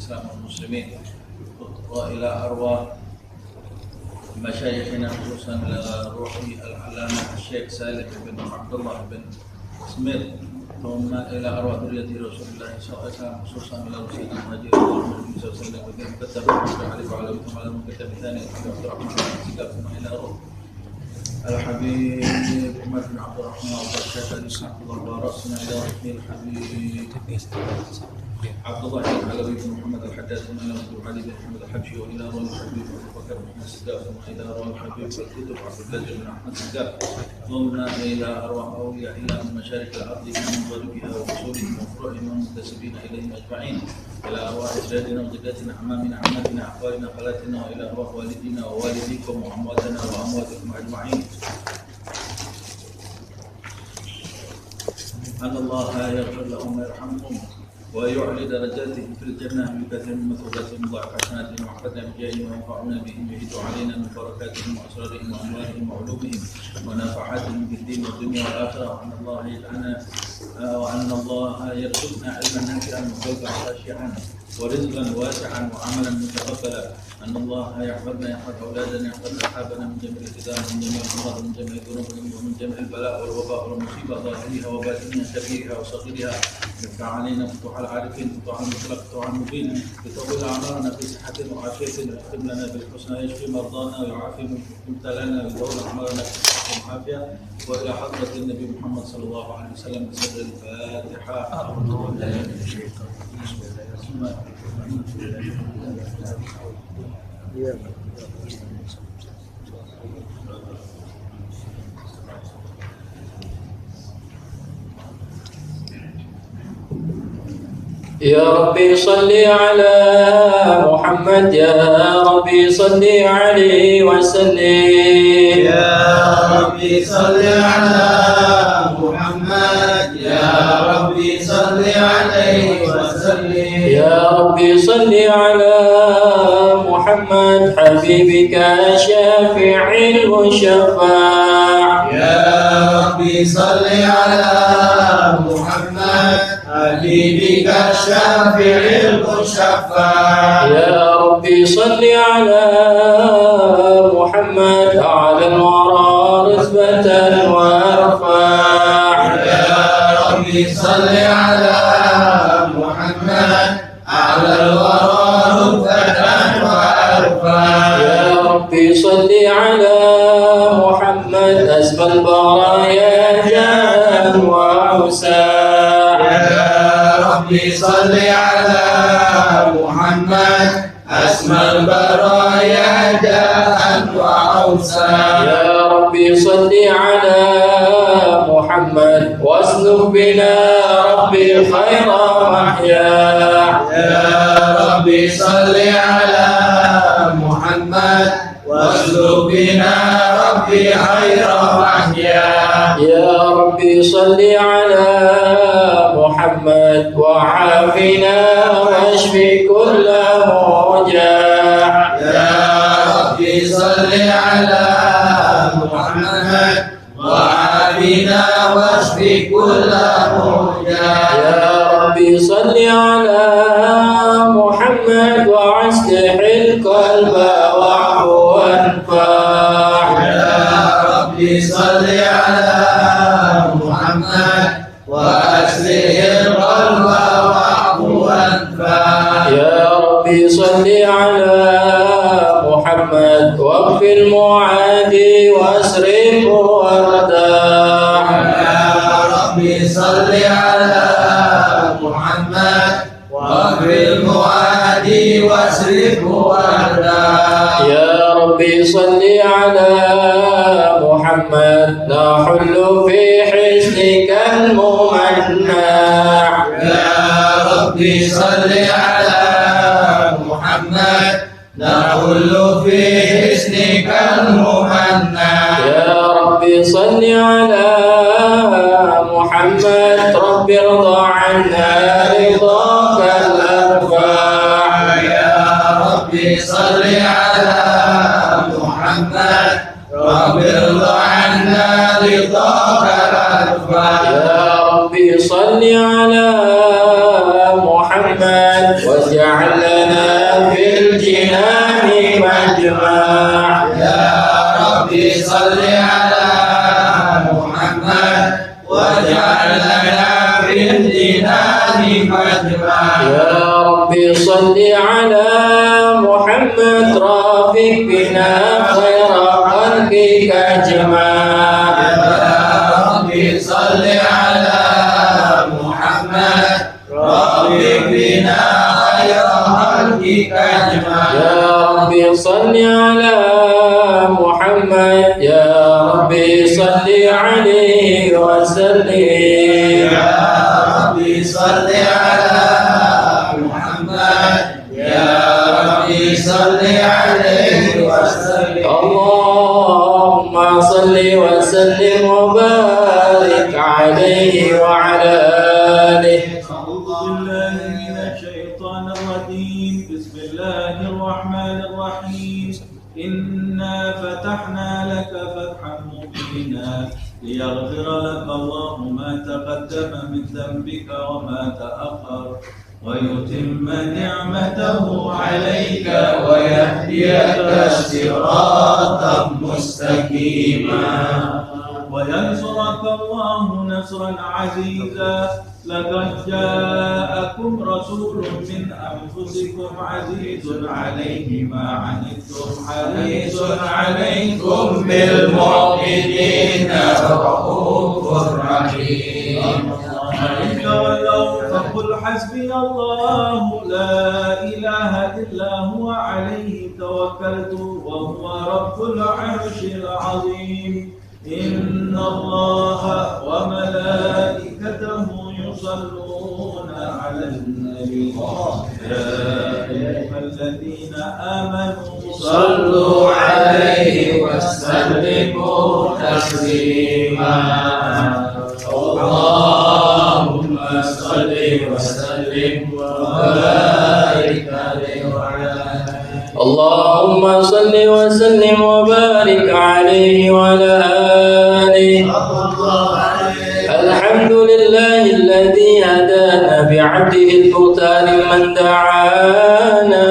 الإسلام والمسلمين وإلى أرواح مشايخنا خصوصا روح العلامة الشيخ سالم بن عبد الله بن سميث ثم إلى أرواح ذرية رسول الله صلى الله عليه وسلم خصوصا إلى سيدنا المهاجرين والمهاجرين صلى الله عليه وسلم وكان كتب علي وعلى ثم على المكتب الثاني عبد الرحمن ثم إلى روح الحبيب محمد بن عبد الرحمن وبركاته الإسلام ورأسنا إلى روح الحبيب عبد الله بن علوي بن محمد الحداد ثم إلى روح علي بن محمد الحبشي وإلى روح الحبيب أبو بكر بن محمد السقاف ثم إلى روح الحبيب الكتب عبد البدر بن أحمد السقاف ثم إلى أرواح أولياء إلى من مشارق الأرض من مغربها وأصولهم وفروعهم والمنتسبين إليهم أجمعين إلى أرواح أجدادنا وجداتنا أعمامنا عماتنا أخوالنا خالاتنا وإلى أرواح والدينا ووالديكم وأمواتنا وأمواتكم أجمعين أن الله يغفر لهم ويرحمهم ويعلي درجاتهم في الجنة بكثير من مثوباتهم وضاعف حسناتهم وحفظنا بجاههم وينفعنا بهم ويهد علينا من بركاتهم وأسرارهم وأموالهم وعلومهم ونفعاتهم في الدين والدنيا والآخرة وأن الله يرزقنا علما نافعا وقلبا خاشعا ورزقا واسعا وعملا متقبلا أن الله يحفظنا يحفظ أولادنا يحفظ أصحابنا من جميع الكتاب من جميع الأمراض من جميع الذنوب ومن جميع البلاء والوباء والمصيبة ظاهرها وباطنها كبيرها وصغيرها يفتح علينا فتوح العارفين فتوح المطلق فتوح المبين يطول أعمارنا في صحة وعافية ويختم لنا بالحسنى يشفي مرضانا ويعافي مبتلانا ويطول أعمارنا في صحة وعافية وإلى حضرة النبي محمد صلى الله عليه وسلم بسر الفاتحة. أعوذ بالله من الشيطان يا ربي صل على محمد يا ربي صل عليه وسلم يا ربي صل على محمد يا ربي صل عليه وسلم يا ربي صل على محمد حبيبك شافع المشفع يا ربي صل على محمد حبيبك الشافع المشفع يا ربي صل على محمد أعلى الورى رتبة وارفع يا ربي صل على محمد أعلى الورى رتبة وارفع يا ربي صل على محمد أسمى البرايا جاء وأوسع ربي صل على محمد أسمى البرايا جاء وأوسع يا ربي صل على محمد واسلك بنا ربي خير محيا يا ربي صل على محمد واسلك بنا ربي خير محيا يا ربي صل على محمد وعافنا واشف كل موجع يا ربي صل على محمد وعافنا واشف كل موجع يا ربي صل على محمد واصلح القلب واعفو وانفع يا ربي صل على محمد وأصلح القلب واعفو وانفع يا ربي صل على محمد واغفر المعادي واصرف ورداع يا ربي صل على محمد واغفر المعادي واصرف ورداع يا ربي صل على محمد نحل في حسنك الممنع يا ربي صل على محمد نحل في حسنك الممنع يا ربي صل على محمد رب ارضى عنا رضاك الأرفع يا ربي صل على محمد رب ارضى عنا رضاك الأرفع يا ربي صل على محمد محمد واجعل لنا في الجنان مجمع يا ربي صل على محمد واجعل لنا في الجنان مجمع يا ربي صل على محمد رافق بنا خير خلقك أجمع يا ربي صل على محمد رافق بنا خير خلقك أجمع يا ربي صل على محمد يا ربي صل عليه وسلم يا ربي صل على محمد يا ربي صل عليه وسلم اللهم صل وسلم وبارك عليه وعلى آله أعوذ بالله من الشيطان الرجيم بسم الله الرحمن الرحيم إنا فتحنا لك فتحا مبينا ليغفر لك الله ما تقدم من ذنبك وما تأخر ويتم نعمته عليك ويهديك صراطا مستقيما وينصرك الله نصرا عزيزا لقد جاءكم رسول من أنفسكم عزيز عليه ما عنتم حريص عليكم بالمؤمنين رؤوف رحيم فإن تولوا فقل حسبي الله لا إله إلا هو عليه توكلت وهو رب العرش العظيم إن الله وملائكته يصلون على النبي يا أيها الذين آمنوا صلوا عليه وسلموا تسليما اللهم صل وسلم وبارك عليه وعلى اللهم صل وسلم وبارك عليه وعلى آله الحمد لله الذي هدانا بعبده المختار من دعانا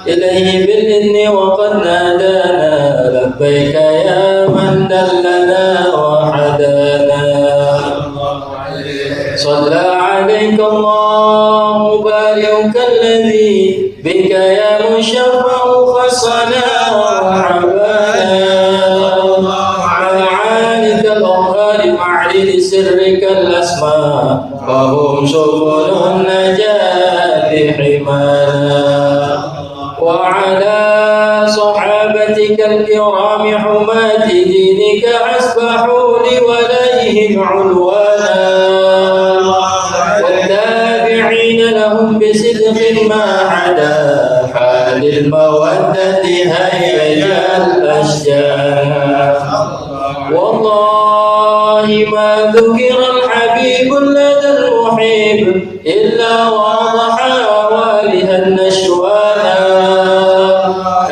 إليه بالإذن وقد نادانا لبيك يا من دلنا وحدانا صلى عليك الله مبارك الذي بك يا مشفع خصنا وحبانا معانك الأطهار معلل سرك الأسماء فهم سبل النجاة حمانا وعلى صحابتك الكرام حماة دينك أسبحوا لوليهم عنوانا والتابعين لهم بصدق ما عدا حال المودة هيج الأشجار والله ما ذكر الحبيب لدى المحب إلا وضحى والها النشوانا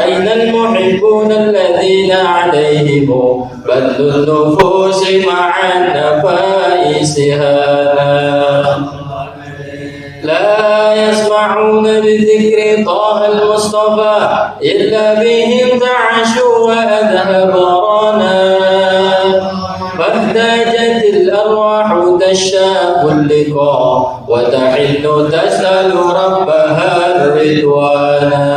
أين المحبون الذين عليهم بذل النفوس مع النفائس هانا لا يسمعون بذكر طه المصطفى إلا بهم تعشوا وأذهب رانا فاحتاجت الأرواح تشتاق اللقاء وتحن تسأل ربها الرضوانا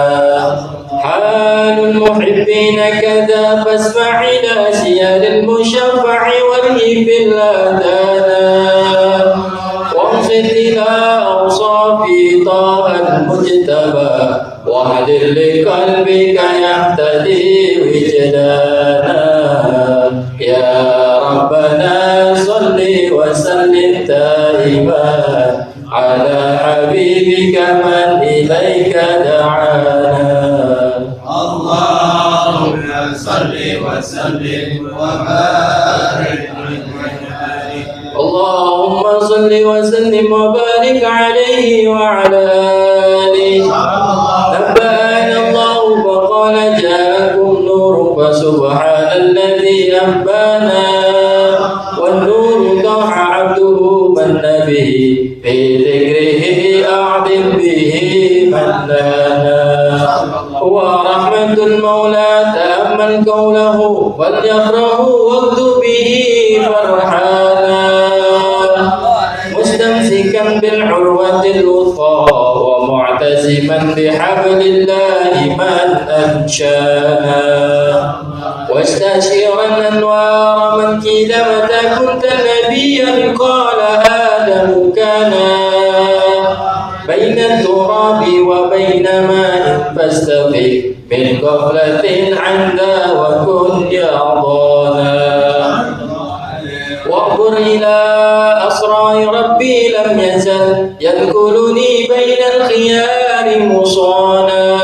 حال المحبين كذا فاسمع إلى سيال المشفع والهب الأذانا وانصت إلى أوصاف طه المجتبى واهدر لقلبك يهتدي وجدانا يا ربنا صل وسلم دائما على حبيبك من إليك دعانا اللهم صل وسلم وبارك عليه اللهم صل وسلم وبارك عليه وعلى آله نبأنا الله فقال جاءكم نور فسبحان الذي أنبانا والنور ضاع عبده من به في ذكره مولانا ورحمة المولى تأمل قوله فليفرحوا واكتب به فرحانا مستمسكا بالعروة الوثقى ومعتزما بحبل الله من أنشانا واستشيرا أنوار من قيل متى كنت نبيا قال آدم كان بين التراب وبين ماء فاستفق من غفلة عن ذا وكن يعضانا واعبر إلى أسرار ربي لم يزل يذكرني بين الخيار مصانا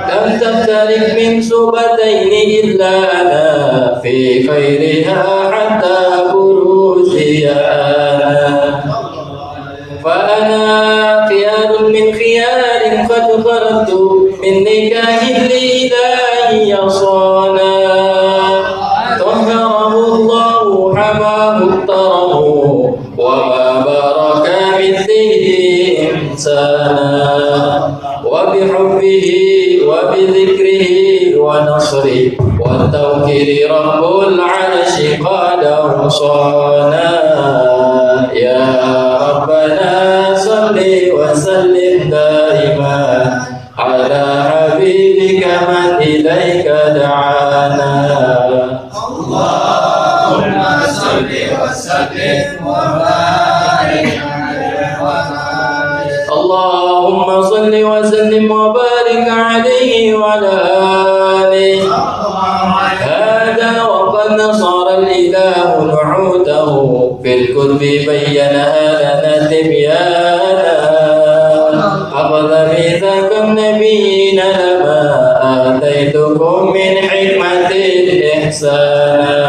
لم تفترق من سبتين إلا أنا في خيرها حتى بروزي أنا فأنا خيار من خيار قد خرجت من نكاه الإله يصانا طهره الله حماه اختره وما بارك مثله إنسانا وبحبه وبذكره ونصره والتوكيل رب العرش قد أوصانا يا ربنا صل وسلم دائما على حبيبك من إليك دعانا اللهم صل وسلم وبارك عليه اللهم صل وسلم وبارك عليه وعلى آله هذا وقد نصر الإله نعوته في الكتب بينها لنا تبيانا أخذ ميثاق النبيين لما آتيتكم من حكمة إحسانا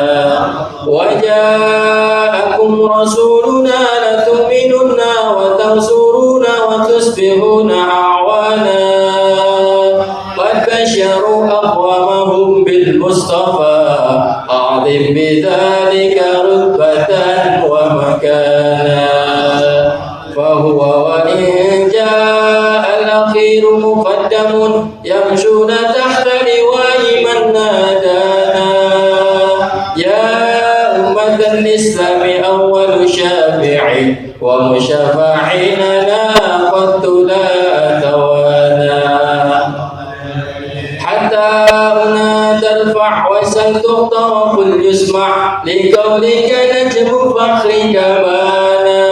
وجاءكم رسولنا لتؤمنن وتنصرون وتصبحون أعوانا قد بشروا أقوامهم بالمصطفى أعظم بذلك رتبة ومكانا فهو وإن جاء الأخير مقدم يمشون تحت لواء من نادانا يا أمة الإسلام أول شافع ومشفع لنا قد لا توانى حتى هنا ترفع وسل تغطى وقل يسمع لقولك نجم فخرك بانا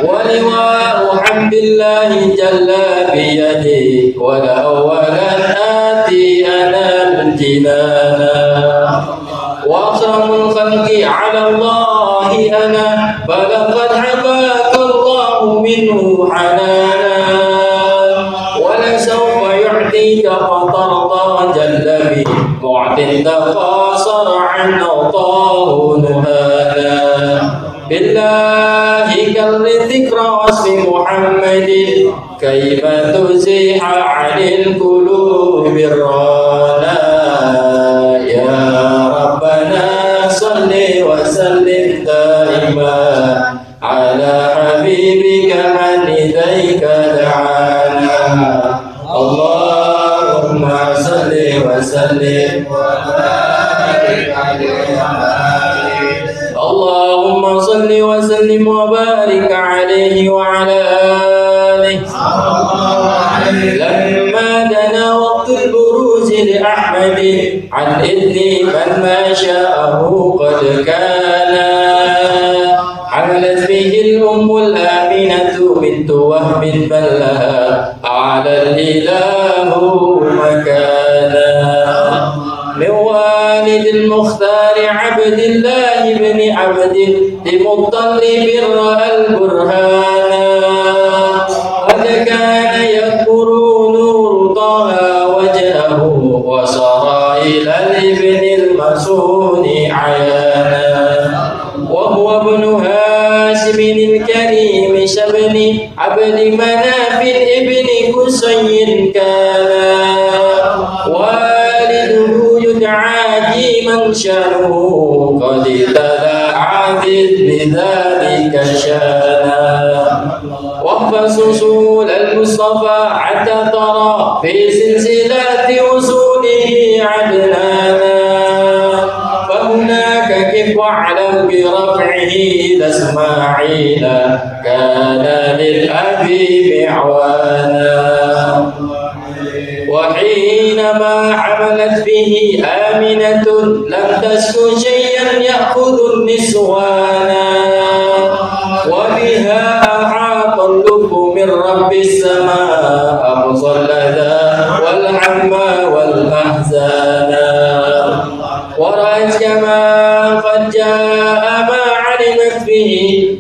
ولواء حمد الله جل بيدي ولأولا آتي أنا الجنانا وأكرم الخلق على الله أنا فلقد حباك الله منه حنانا ولسوف يعطيك فترضى جل به معد تقاصر عن عطاه نهانا بالله كر ذكر واسم محمد كيف تزيح عن القلوب الرانا يا ربنا صل وسلم دائما على حبيبك من إليك دعانا اللهم صل وسلم وبارك عليه اللهم صل وسلم وبارك عليه وعلى آله لما دنا وقت البروز لأحمد عن إذن من ما شاءه قد كان حملت به الأم الآمنة بنت وهب بل لها أعلى الإله مكانا من والد المختار عبد الله بن عبد المطلب رأى البرهانا قد كان يذكر نور طه وجهه وسرى إلى الابن المسون عيانا وهو ابن هاشم الكريم شبن عبد مناف ابن قصي كان والده يدعى جيما شانه قد تلاعب بذلك شانا واحفظ أصول المصطفى حتى ترى في سلسلة وصوله عدنانا، فهناك كف واعلم برفعه ذا إسماعيل كان للأبي معوانا. وحينما حملت به آمنة لم تسك شيئا يأخذ النسوانا، وبها أحاط اللب من رب السماء أقصى اللذى والعمى والأحزانا. ورأت كما قد جاء ما علمت به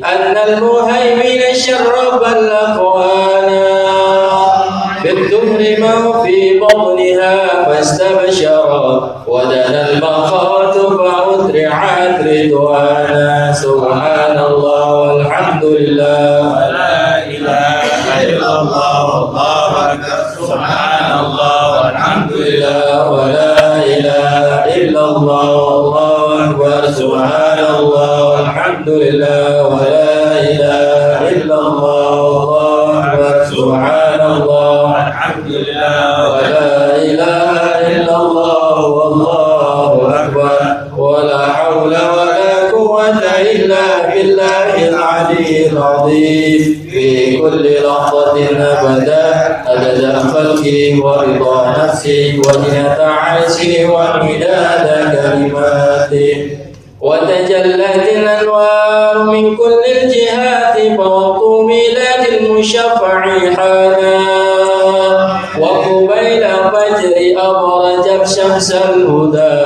أن المهيمن شرب الأخوانا بالدهر ما في بطنها فاستبشرت ودنا المخاط فأدرعت رضوانا. سبحان الله والحمد لله ولا إله إلا الله والله أكبر. سبحان الله والحمد لله ولا إله إلا الله والله أكبر. سبحان الله والحمد لله ولا إله إلا الله والله أكبر. سبحان الله والحمد لله ولا إله إلا الله والله أكبر. ولا حول ولا قوة إلا بالله العلي العظيم. في كل لحظة أبدا عدد خلقي ورضا نفسي وزنة عرشي ومداد كلماتي. وتجلت الأنوار من كل الجهات فوقت ميلاد المشفع حانا. وقبيل الفجر أبرج شمس الهدى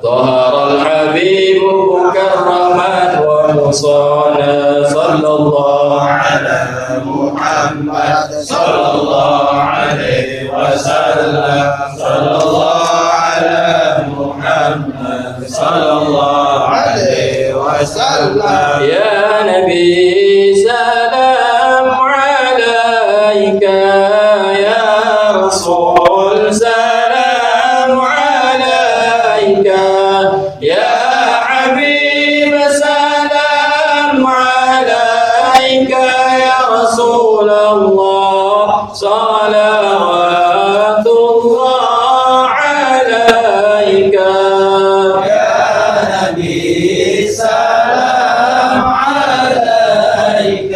ظهر الحبيب مكرما ومصانا. صلى الله على محمد صلى الله عليه وسلم. صلى الله على محمد صلى الله عليه وسلم. يا نبي سلام عليك، يا رسول سلام عليك، يا حبيب سلام عليك، يا رسول الله صلوات الله عليك. يا نبي سلام عليك،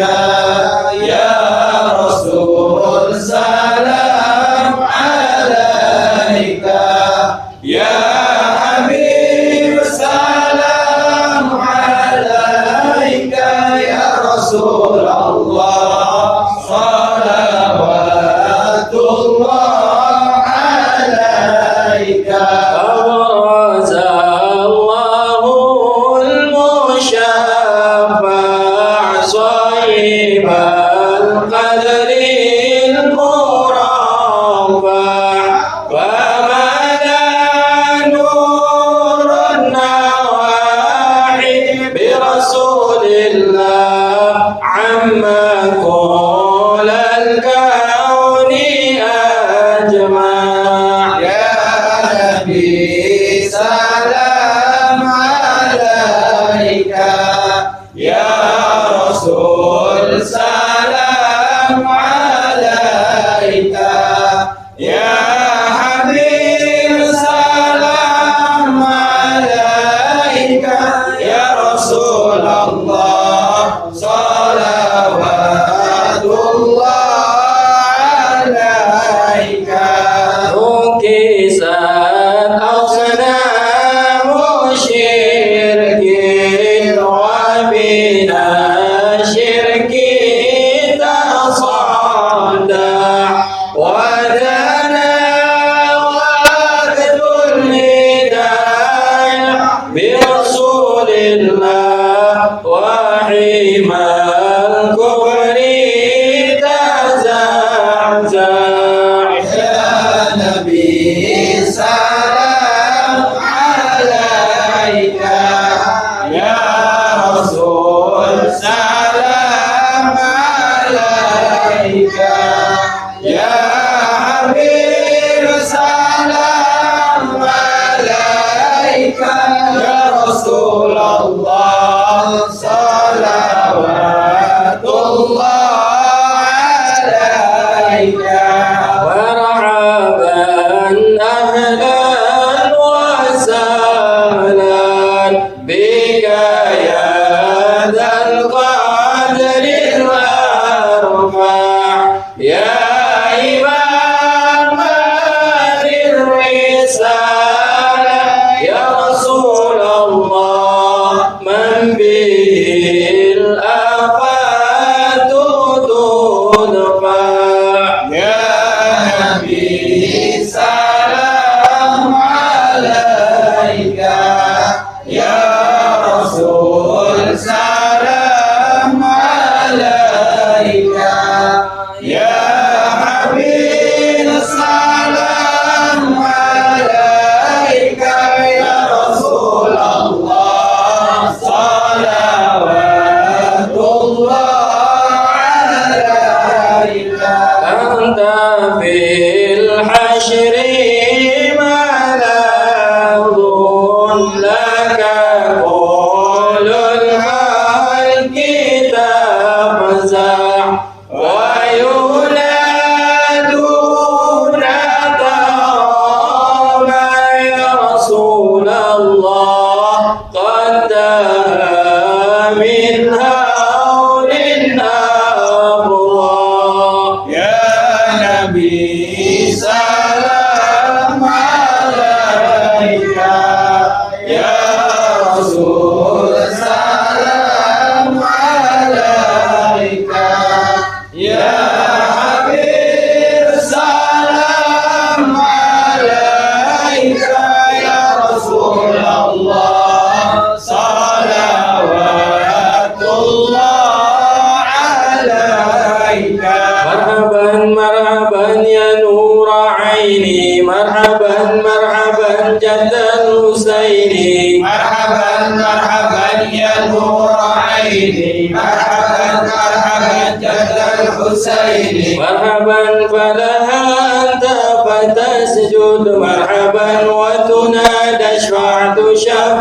يا رسول سلام عليك، يا حبيب سلام عليك، يا رسول الله صلوات يا حبيب السلام عليك يا رسول الله صلوات الله عليك أنت في الحشر ملاذ لك كل الملك تفزع وينادون ترى يا رسول الله قد من هول أبرار يا نبي سلام عليك يا رسول سلام عليك يا حبيب سلام عليك يا رسول الله صلوات الله عليك مرحبا مرحبا يا نور عيني مرحبا مرحبا جد الحسين مرحبا مرحبا يا نور عيني مرحبا مرحبا جد الحسين مرحبا فلها أنت فتسجد مرحبا وتنادى اشفع تشفع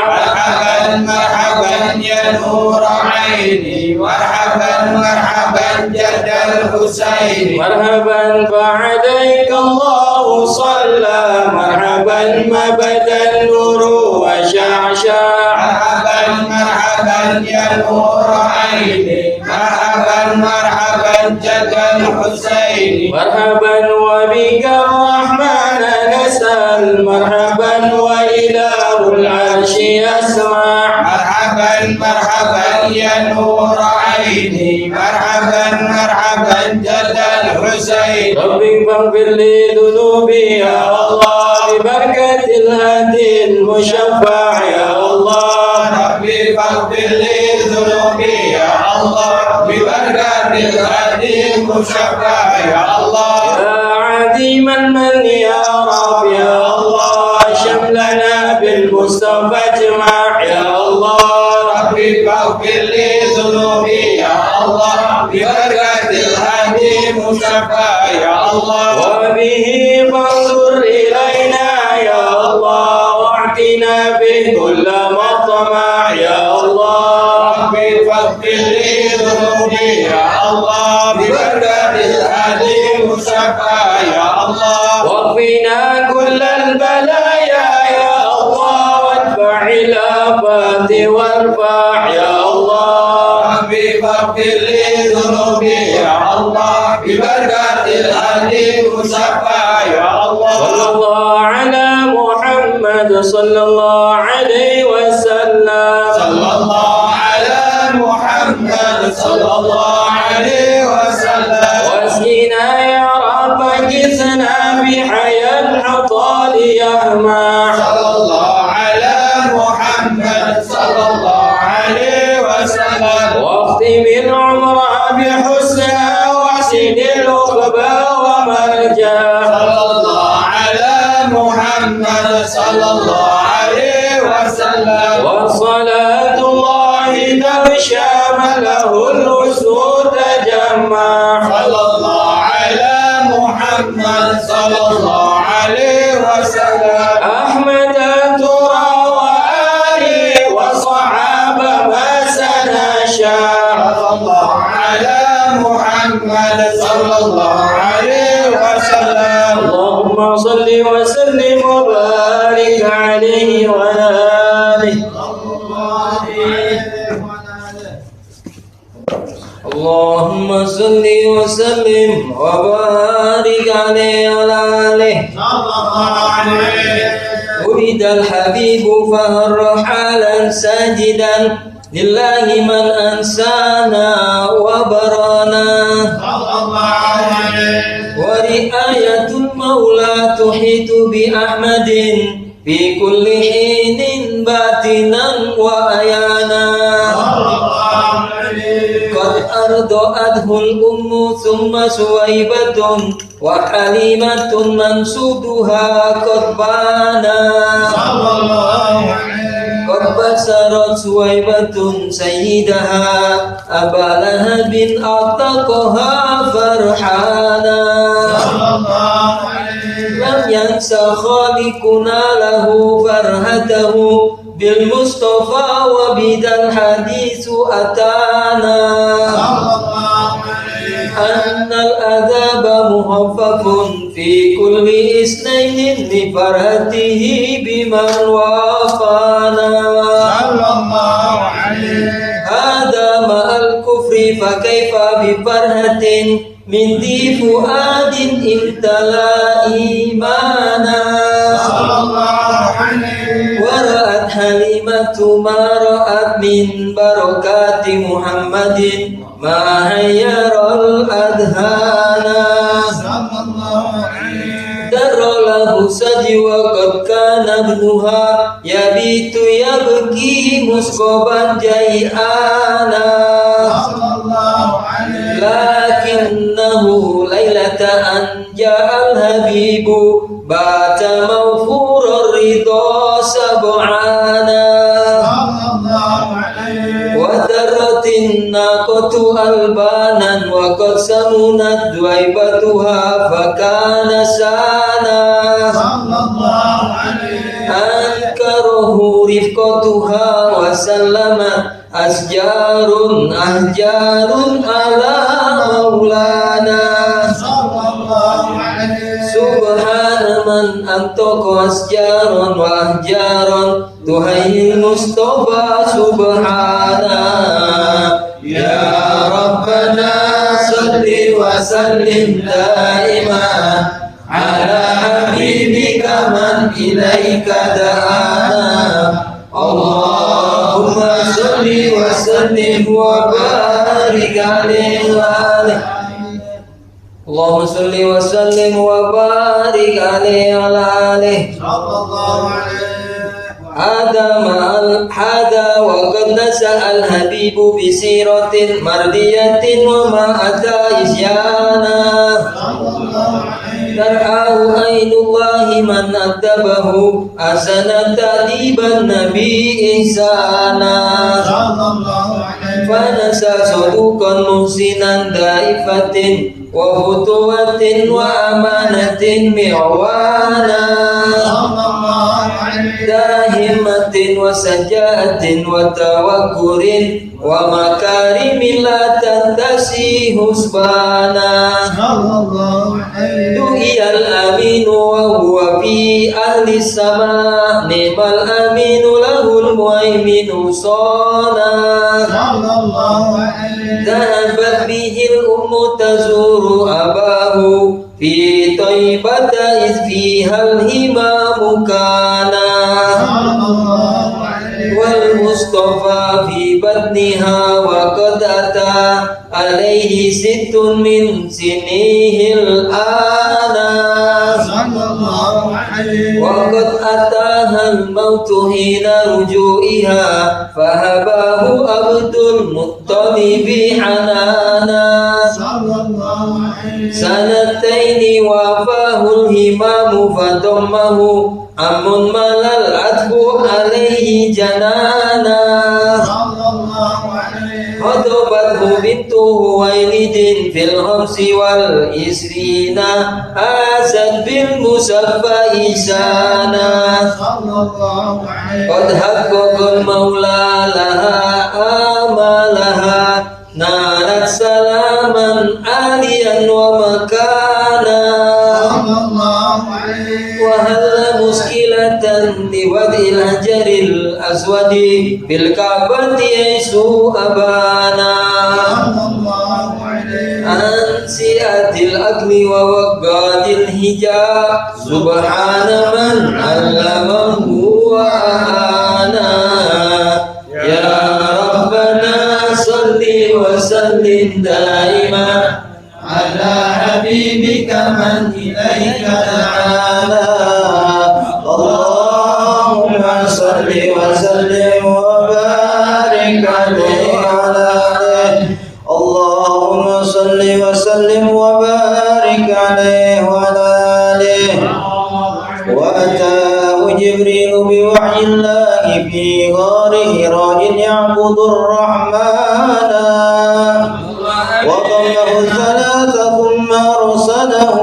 مرحبا مرحبا يا نور عيني مرحبا مرحبا جد الحسين مرحبا فعليك الله صلى مرحبا ما بدا النور وشعشع مرحبا مرحبا يا نور عيني مرحبا مرحبا جد الحسين مرحبا وبك الرحمن نسأل مرحبا وإله العرش يسمع مرحبا مرحبا يا نور عيني مرحبا مرحبا جد الحسين ربي فاغفر لي ذنوبي يا الله ببركة الهدي المشفع يا الله ربي فاغفر لي ذنوبي يا الله ببركة الهدي المشفع يا الله يا عديم المن يا رب يا الله شملنا بالمصطفى اجمع يا الله ربي فاغفر لي ذنوبي يا الله ببركة الهدي المشفع يا الله وبه فانظر إلينا يا الله واعتنا به كل مطمع يا الله ربي فاغفر لي ذنوبي يا الله ببركة الهدي المشفع يا الله واكفنا كل البلايا يا الله وادفع الآفات وارفع يا الله ربي فاغفر لي ذنوبي يا الله ببركة الهدي المشفع يا الله صلى الله على محمد صلى الله عليه وسلم صلى الله على محمد صلى الله عليه وسلم واسقنا يا رب جسنا بحياة الحطال يهمع صلى الله على محمد صلى الله عليه وسلم واختم العمر بحسنها واحسن العقبى ومرجع صلى الله على محمد صلى الله عليه وسلم وصلاة الله تغشى له الأسود تجمع صلى الله على محمد صلى الله عليه وسلم أحمد ترى وآله وصحابة ما سنشاء صلى الله على محمد صلى الله عليه وسلم اللهم صل وسلم وبارك عليه وعلى آله اللهم صل وسلم وبارك عليه وعلى آله ولد الحبيب فهر حالا ساجدا لله من أنسانا وبرانا ورعاية المولى تحيط بأحمد في كل حين باطنا وأيانا قد أرد وضعته الأم ثم سويبة وحليمة منسوبها قد بانا قد بشرت سويبة سيدها أبا لهب أعتقها فرحانا لم ينس خالقنا له فرحته بالمصطفى وبذا الحديث أتانا أن العذاب مخفف في كل اثنين لفرحته بمن وافانا هذا مع الكفر فكيف بفرحة من ذي فؤاد امتلأ إيمانا ورأت حليمة ما رأت من بركات محمد ما حير الأذهان در له سجي وقد كان ابنها يبيت يبكي مسكبا جيعانا لكنه ليلة أن جاء الحبيب بات موفور الرضا سبعانا ودرت الناقة ألبانا وقد سمنت دويبتها فكان سانا أنكره رفقتها وسلمت أشجار على مولانا سبحان من أنطق أشجارا وأحجارا تهيئ المصطفى سبحانا يا ربنا صل وسلم دائما على حبيبك من إليك دعانا اللهم صل وسلم وبارك عليه وآله اللهم صل وسلم وبارك عليه وعلى آله هذا وقد نسأ الحبيب بسيرة مرضية وما أتى إسيانا ترعاه عين الله من أدبه أحسن تأديب النبي إحسانا فنسى صدوقا محسنا دائفة وفتوة وأمانة معوانا داهمة وسجاءة وتوكل ومكارم لا تنتسي حسبانا دعي الأمين وهو في أهل السماء نعم الأمين له المؤمن صانا ذهبت به الأم تزور أباه في طيبة إذ فيها الهمام كانا والمصطفى في بطنها وقد أتى عليه 6 من سنيه الآن وقد أتاها الموت حين رجوعها فهباه عبد المطلب حنانا 2 وافاه الهمام فضمه أم ملى العتب عليه جنانا خطبته بنت خويلد في الخمس والعشرين آست بالمصفى إحسانا قد حقق المولى لها آمالها نالت سلاما عاليا ومكانا وهل مشكلة لوضع الحجر الأسود في الكعبة يسوع أبانا أنسئة الأكل ووقاد الحجاب سبحان من علمه وأعانا يا ربنا صل وسلم دائما على حبيبك من إليك دعانا اللهم صل وسلم وبارك عليه وعلى آله اللهم وسلم وبارك عليه وعلى آله. وأتاه جبريل بوحي الله في غار حراء يعبد الرحمن وضمه الثلاث ثم أرسله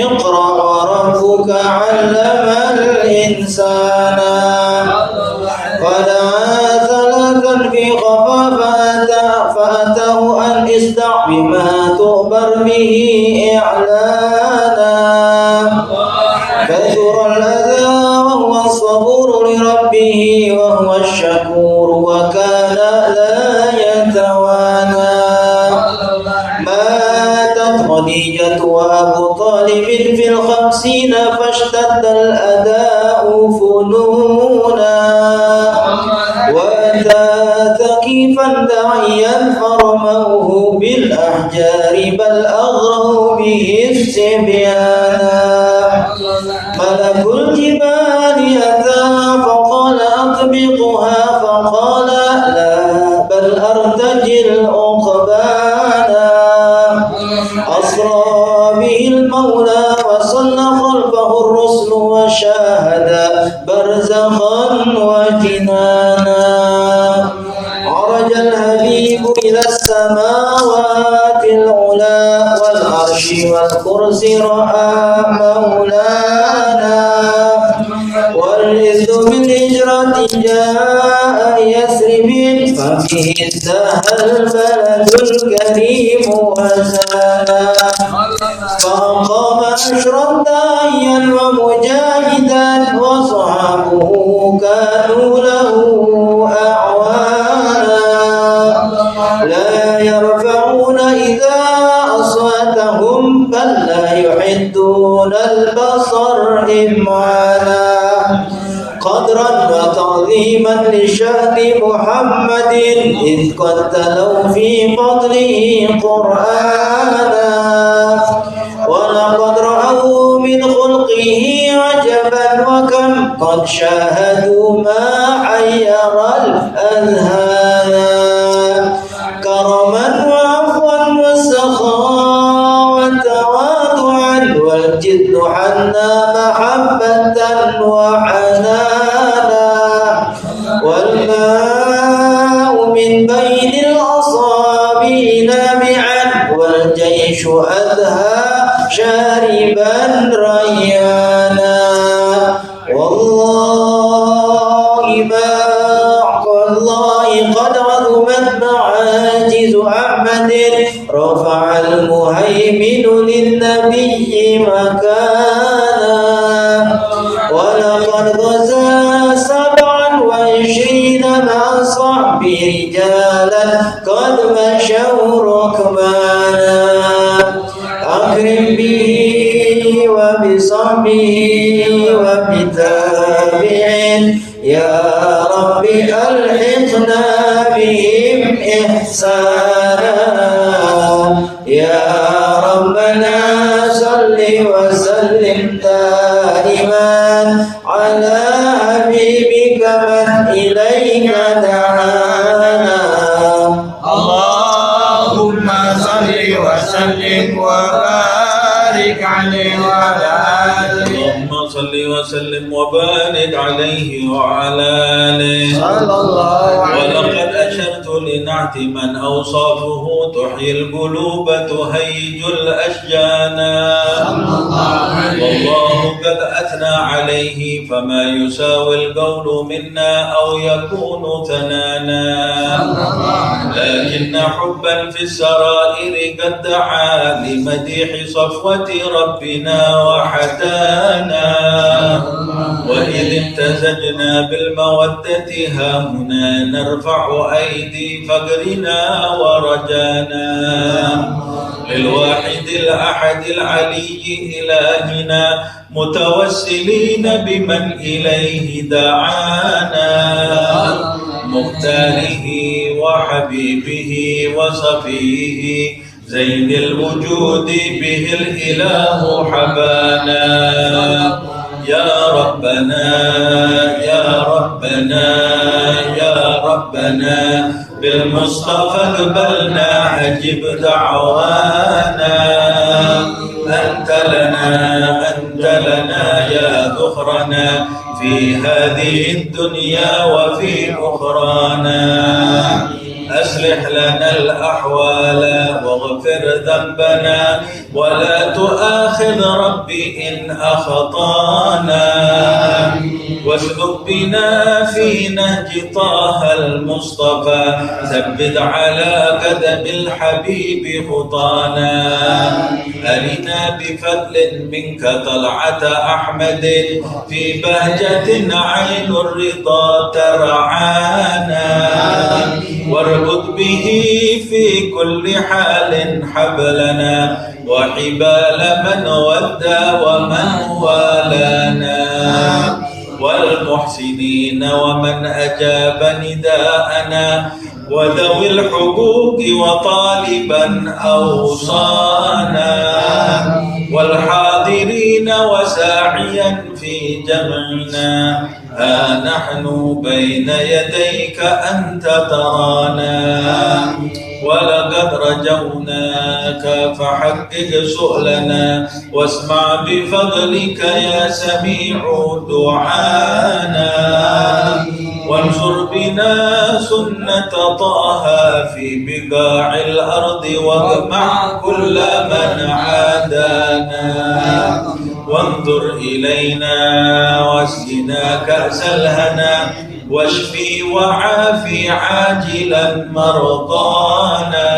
اقرأ وربك علم الإنسان. فدعا ثلاثا في خفا فأتاه أن اصدع بما تؤمر به إعلانا. كثر الأذى وهو الصبور لربه وهو الشكور وكان لا يتوانى. ماتت خديجة وأبو طالب في الخمسين فاشتد الأداء فنونا. وأتى ثقيفا داعيا فرموه بالأحجار بل أغروا به الصبيانا. ملك الجبال أتى فقال أطبقها فقال لا بل أرتجي العقبانا. أسرى به المولى وصلى خلفه الرسل وشاهد برزخا وجنانا. عرج الحبيب إلى السماوات العلى والعرش والكرسي رأى مولانا. والإذن بالهجرة جاء يثرب ففيه ازدهى البلد الكريم وزانا. فأقام عشرا داعيا ومجاهدا وصحابه كانوا له أعوانا. لا يرفعون إذا أصواتهم بل لا يحدون البصر إمعانا. قدرا وتعظيما لشأن محمد إذ قد تلوا في فضله قرآنا. ولقد رأوا من خلقه عجبا وكم قد شاهدوا ما حير الأذهان. كرما وعفوا والسخاء وتواضعا والجد حنا محبة وحنانا. والماء من بين الأصابع نابعا والجيش أذهى شاربا ريانا. والله قد عظمت معاجز أحمد رفع المهيمن للنبي مكانا. ولقد غزا 27 مع صحب رجالا قد مشوا ركبانا. أكرم به وبصحبه وبتابعين يا رب ألحقنا بهم إحسانا. يا ربنا صل وسلم دائما على حبيبك من إليك دعانا. اللهم صل وسلم وبارك عليه وعلى آله. اللهم صل وسلم وبارك عليه وعلى آله. صلى الله عليه ولقد أشرت لنعت من أوصافه تحيي القلوب تهيج الأشجانا. والله قد أثنى عليه فما يساوي القول منا أو يكون ثنانا. لكن حبا في السرائر قد دعا لمديح صفوة ربنا وحدانا. وإذ امتزجنا بالمودة هاهنا نرفع أيدي فقرنا ورجانا. للواحد الأحد العلي إلهنا متوسلين بمن إليه دعانا. مختاره وحبيبه وصفيه زين الوجود به الإله حبانا. يا ربنا يا ربنا يا ربنا بالمصطفى اقبلنا أجب دعوانا أنت لنا يا ذخرنا في هذه الدنيا وفي أخرانا أصلح لنا الأحوال واغفر ذنبنا ولا تؤاخذ ربي إن أخطانا واسلك بنا في نهج طه المصطفى ثبت على قدم الحبيب خطانا أرنا بفضل منك طلعة أحمد في بهجة عين الرضا ترعانا واربط به في كل حال حبلنا وحبال من ودى ومن والانا والمحسنين ومن أجاب نداءنا وذوي الحقوق وطالبا أوصانا والحاضرين وساعيا في جمعنا نحن بين يديك أنت ترانا ولقد رجوناك فحقق سؤلنا واسمع بفضلك يا سميع دعانا وانصر بنا سنة طه في بقاع الأرض واجمع كل من عادانا وانظر إلينا واسقنا كأس الهنا واشفي وعافي عاجلا مرضانا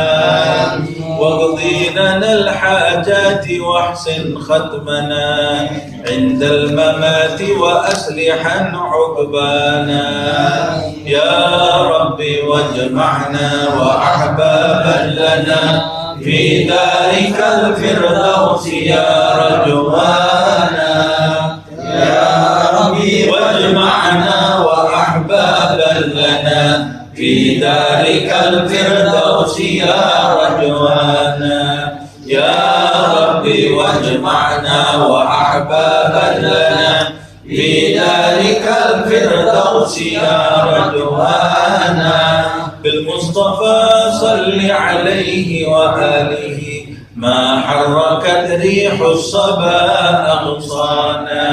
واقضي لنا الحاجات واحسن ختمنا عند الممات وأصلحا عقبانا يا ربي واجمعنا وأحبابا لنا في دارك الفردوس يا رجوانا يا ربي واجمعنا وأحبابا لنا في دارك الفردوس يا رجوانا يا ربي واجمعنا وأحبابا لنا في دارك الفردوس يا رجوانا بالمصطفى صل عليه وآله ما حركت ريح الصبا أغصانا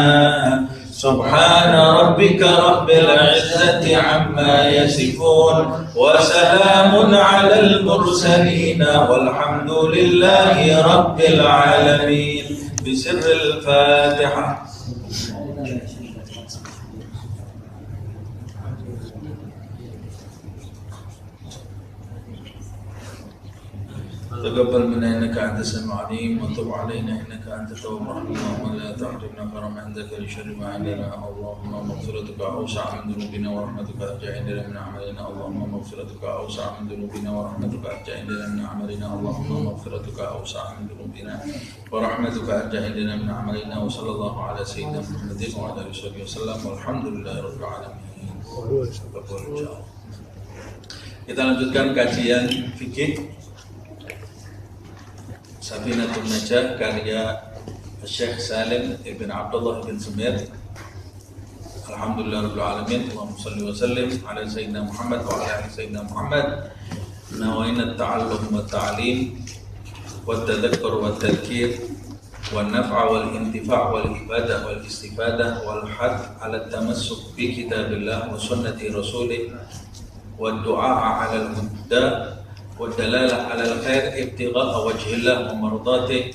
سبحان ربك رب العزة عما يصفون وسلام على المرسلين والحمد لله رب العالمين بسر الفاتحة. تقبل منا إنك أنت السميع العليم وتب علينا إنك أنت التواب الرحيم اللهم لا تحرمنا كرم عندك لشر ما عندنا اللهم مغفرتك أوسع من ذنوبنا ورحمتك أرجع عندنا من أعمالنا اللهم مغفرتك أوسع من ذنوبنا ورحمتك أرجع عندنا من أعمالنا اللهم مغفرتك أوسع من ذنوبنا ورحمتك أرجع عندنا من أعمالنا وصلى الله على سيدنا محمد وعلى آله وصحبه وسلم والحمد لله رب العالمين. Kita lanjutkan kajian fikih Safinatul Najah karya Syekh Salim ibn Abdullah ibn Smir. Alhamdulillah Rabbil Alamin. Allahumma salli wa sallim ala Sayyidina Muhammad wa ala Sayyidina Muhammad. Nawaina at-ta'allum wa at-ta'lim wa at-tadhakkur wa at-tadhkir wa an-naf'a wal intifa' wal ibadah wal istifadah wal hadd ala at-tamassuk bi kitabillah wa sunnati rasulih wa ad-du'a ala al-huda والدلالة على الخير ابتغاء وجه الله ومرضاته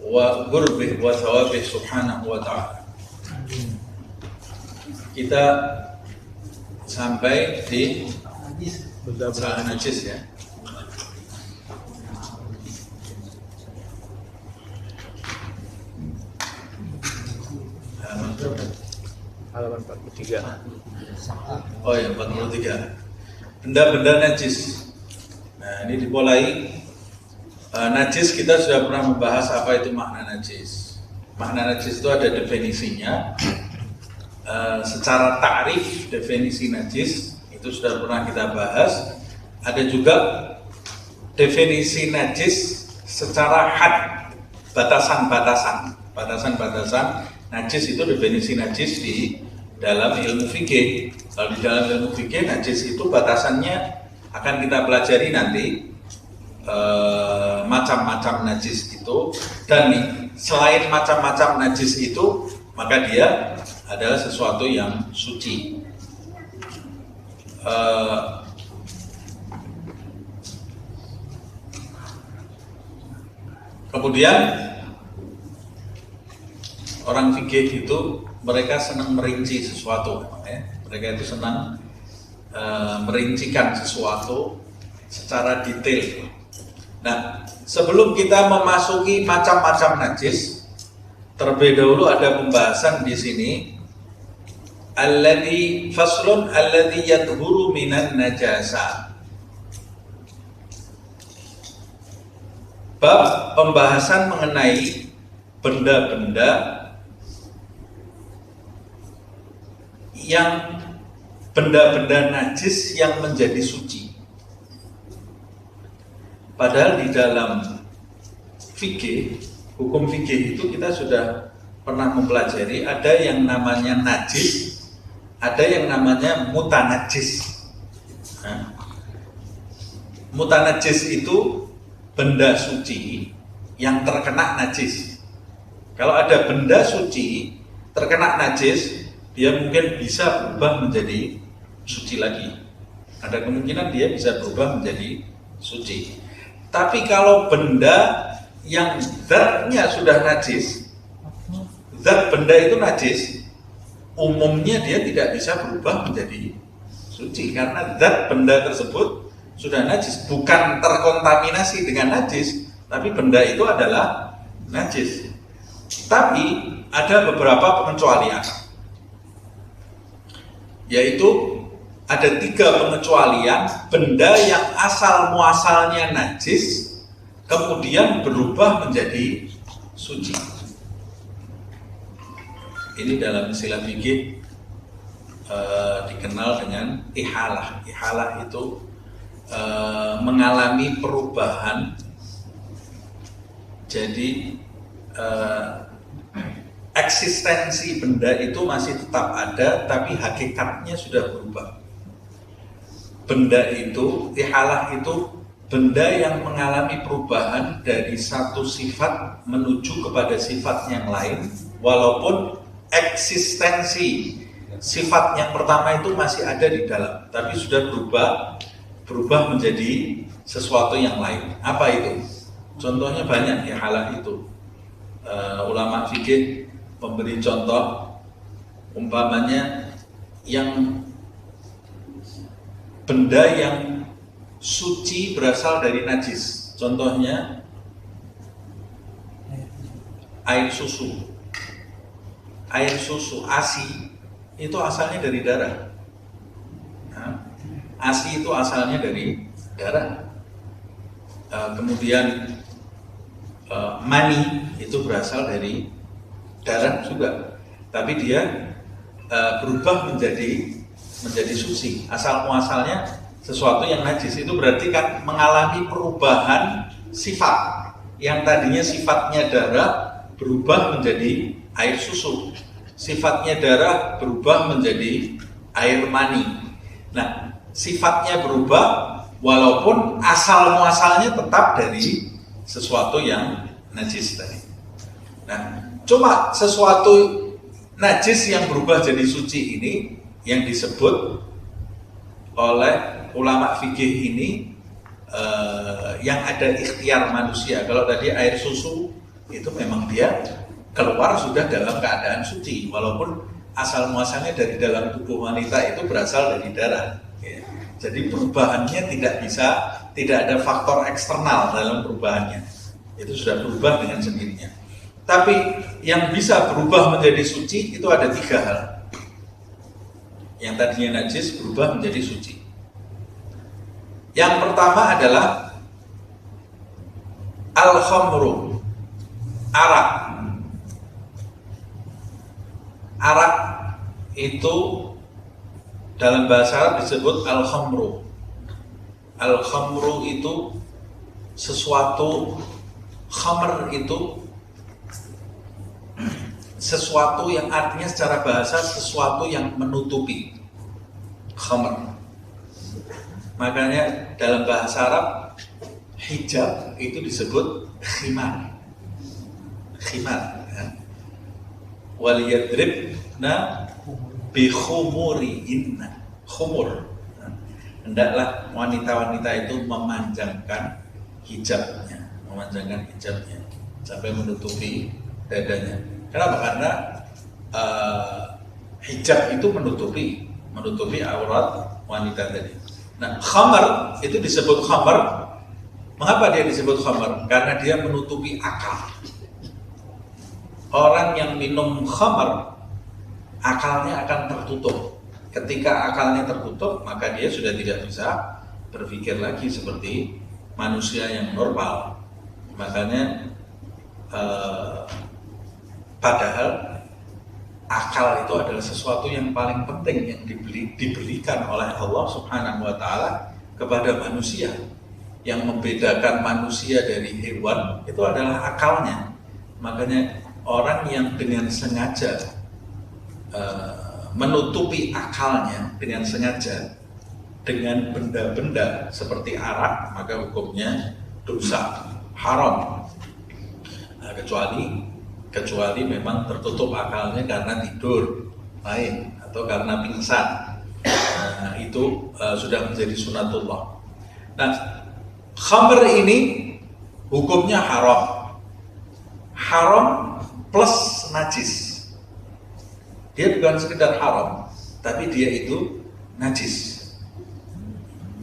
وقربه وثوابه سبحانه وتعالى. Kita sampai di masalah najis ya. Halaman 43. Oh ya, 43. Benda-benda najis. Nah, ini dimulai najis. Kita sudah pernah membahas apa itu makna najis. Makna najis itu ada definisinya. Secara ta'rif definisi najis itu sudah pernah kita bahas. Ada juga definisi najis secara had, batasan-batasan najis. Itu definisi najis di dalam ilmu fikih. Kalau di dalam ilmu fikih najis itu batasannya akan kita pelajari nanti macam-macam najis itu. Dan selain macam-macam najis itu, maka dia adalah sesuatu yang suci. Kemudian orang fikih itu mereka senang merinci sesuatu, mereka itu senang merincikan sesuatu secara detail. Nah, sebelum kita memasuki macam-macam najis, terlebih dahulu ada pembahasan di sini. Alladzi faslun alladzi yadhuru minan najasa. Bab pembahasan mengenai benda-benda yang benda-benda najis yang menjadi suci. Padahal di dalam fikih, hukum fikih itu kita sudah pernah mempelajari ada yang namanya najis, ada yang namanya mutanajis. Nah, mutanajis itu benda suci yang terkena najis. Kalau ada benda suci terkena najis, dia mungkin bisa berubah menjadi suci lagi. Ada kemungkinan dia bisa berubah menjadi suci. Tapi kalau benda yang zatnya sudah najis, zat benda itu najis, umumnya dia tidak bisa berubah menjadi suci karena zat benda tersebut sudah najis, bukan terkontaminasi dengan najis, tapi benda itu adalah najis. Tapi ada beberapa pengecualian, yaitu ada 3 pengecualian benda yang asal muasalnya najis kemudian berubah menjadi suci. Ini dalam istilah fikih dikenal dengan ihalah. Ihalah itu mengalami perubahan. Jadi eksistensi benda itu masih tetap ada, tapi hakikatnya sudah berubah. Benda itu, ihalah itu benda yang mengalami perubahan dari satu sifat menuju kepada sifat yang lain, walaupun eksistensi sifat yang pertama itu masih ada di dalam, tapi sudah berubah menjadi sesuatu yang lain. Apa itu? Contohnya banyak, ihalah itu. Ulama fikih memberi contoh, umpamanya yang benda yang suci berasal dari najis. Contohnya air susu. Air susu, ASI itu asalnya dari darah. Nah, ASI itu asalnya dari darah. Kemudian mani itu berasal dari darah juga, tapi dia berubah menjadi suci. Asal muasalnya sesuatu yang najis itu berarti kan mengalami perubahan sifat. Yang tadinya sifatnya darah berubah menjadi air susu, sifatnya darah berubah menjadi air mani. Nah, sifatnya berubah walaupun asal muasalnya tetap dari sesuatu yang najis tadi. Nah, cuma sesuatu najis yang berubah jadi suci ini yang disebut oleh ulama fikih ini yang ada ikhtiar manusia. Kalau tadi air susu itu memang dia keluar sudah dalam keadaan suci, walaupun asal muasalnya dari dalam tubuh wanita itu berasal dari darah. Ya. Jadi perubahannya tidak ada faktor eksternal dalam perubahannya. Itu sudah berubah dengan sendirinya. Tapi yang bisa berubah menjadi suci itu ada 3 hal. Yang tadinya najis berubah menjadi suci. Yang pertama adalah al-khamru, arak. Arak itu dalam bahasa Arab disebut al-khamru. Al-khamru itu sesuatu, khamr itu sesuatu yang artinya secara bahasa sesuatu yang menutupi. Khamr. Makanya dalam bahasa Arab hijab itu disebut khimar. Khimar. Wal yadribna bi khumurihinna. Khumur. Hendaklah wanita-wanita itu memanjangkan hijabnya sampai menutupi dadanya. Kenapa? Karena hijab itu menutupi aurat wanita tadi. Nah, khamar itu disebut khamar. Mengapa dia disebut khamar? Karena dia menutupi akal. Orang yang minum khamar, akalnya akan tertutup. Ketika akalnya tertutup, maka dia sudah tidak bisa berpikir lagi seperti manusia yang normal. Makanya padahal akal itu adalah sesuatu yang paling penting yang diberikan oleh Allah Subhanahu wa Ta'ala kepada manusia. Yang membedakan manusia dari hewan itu adalah akalnya. Makanya orang yang dengan sengaja menutupi akalnya dengan sengaja dengan benda-benda seperti arak, maka hukumnya dosa, haram. Nah, kecuali memang tertutup akalnya karena tidur lain atau karena pingsan. Nah, itu sudah menjadi sunatullah. Nah, khamr ini hukumnya haram. Haram plus najis. Dia bukan sekedar haram, tapi dia itu najis.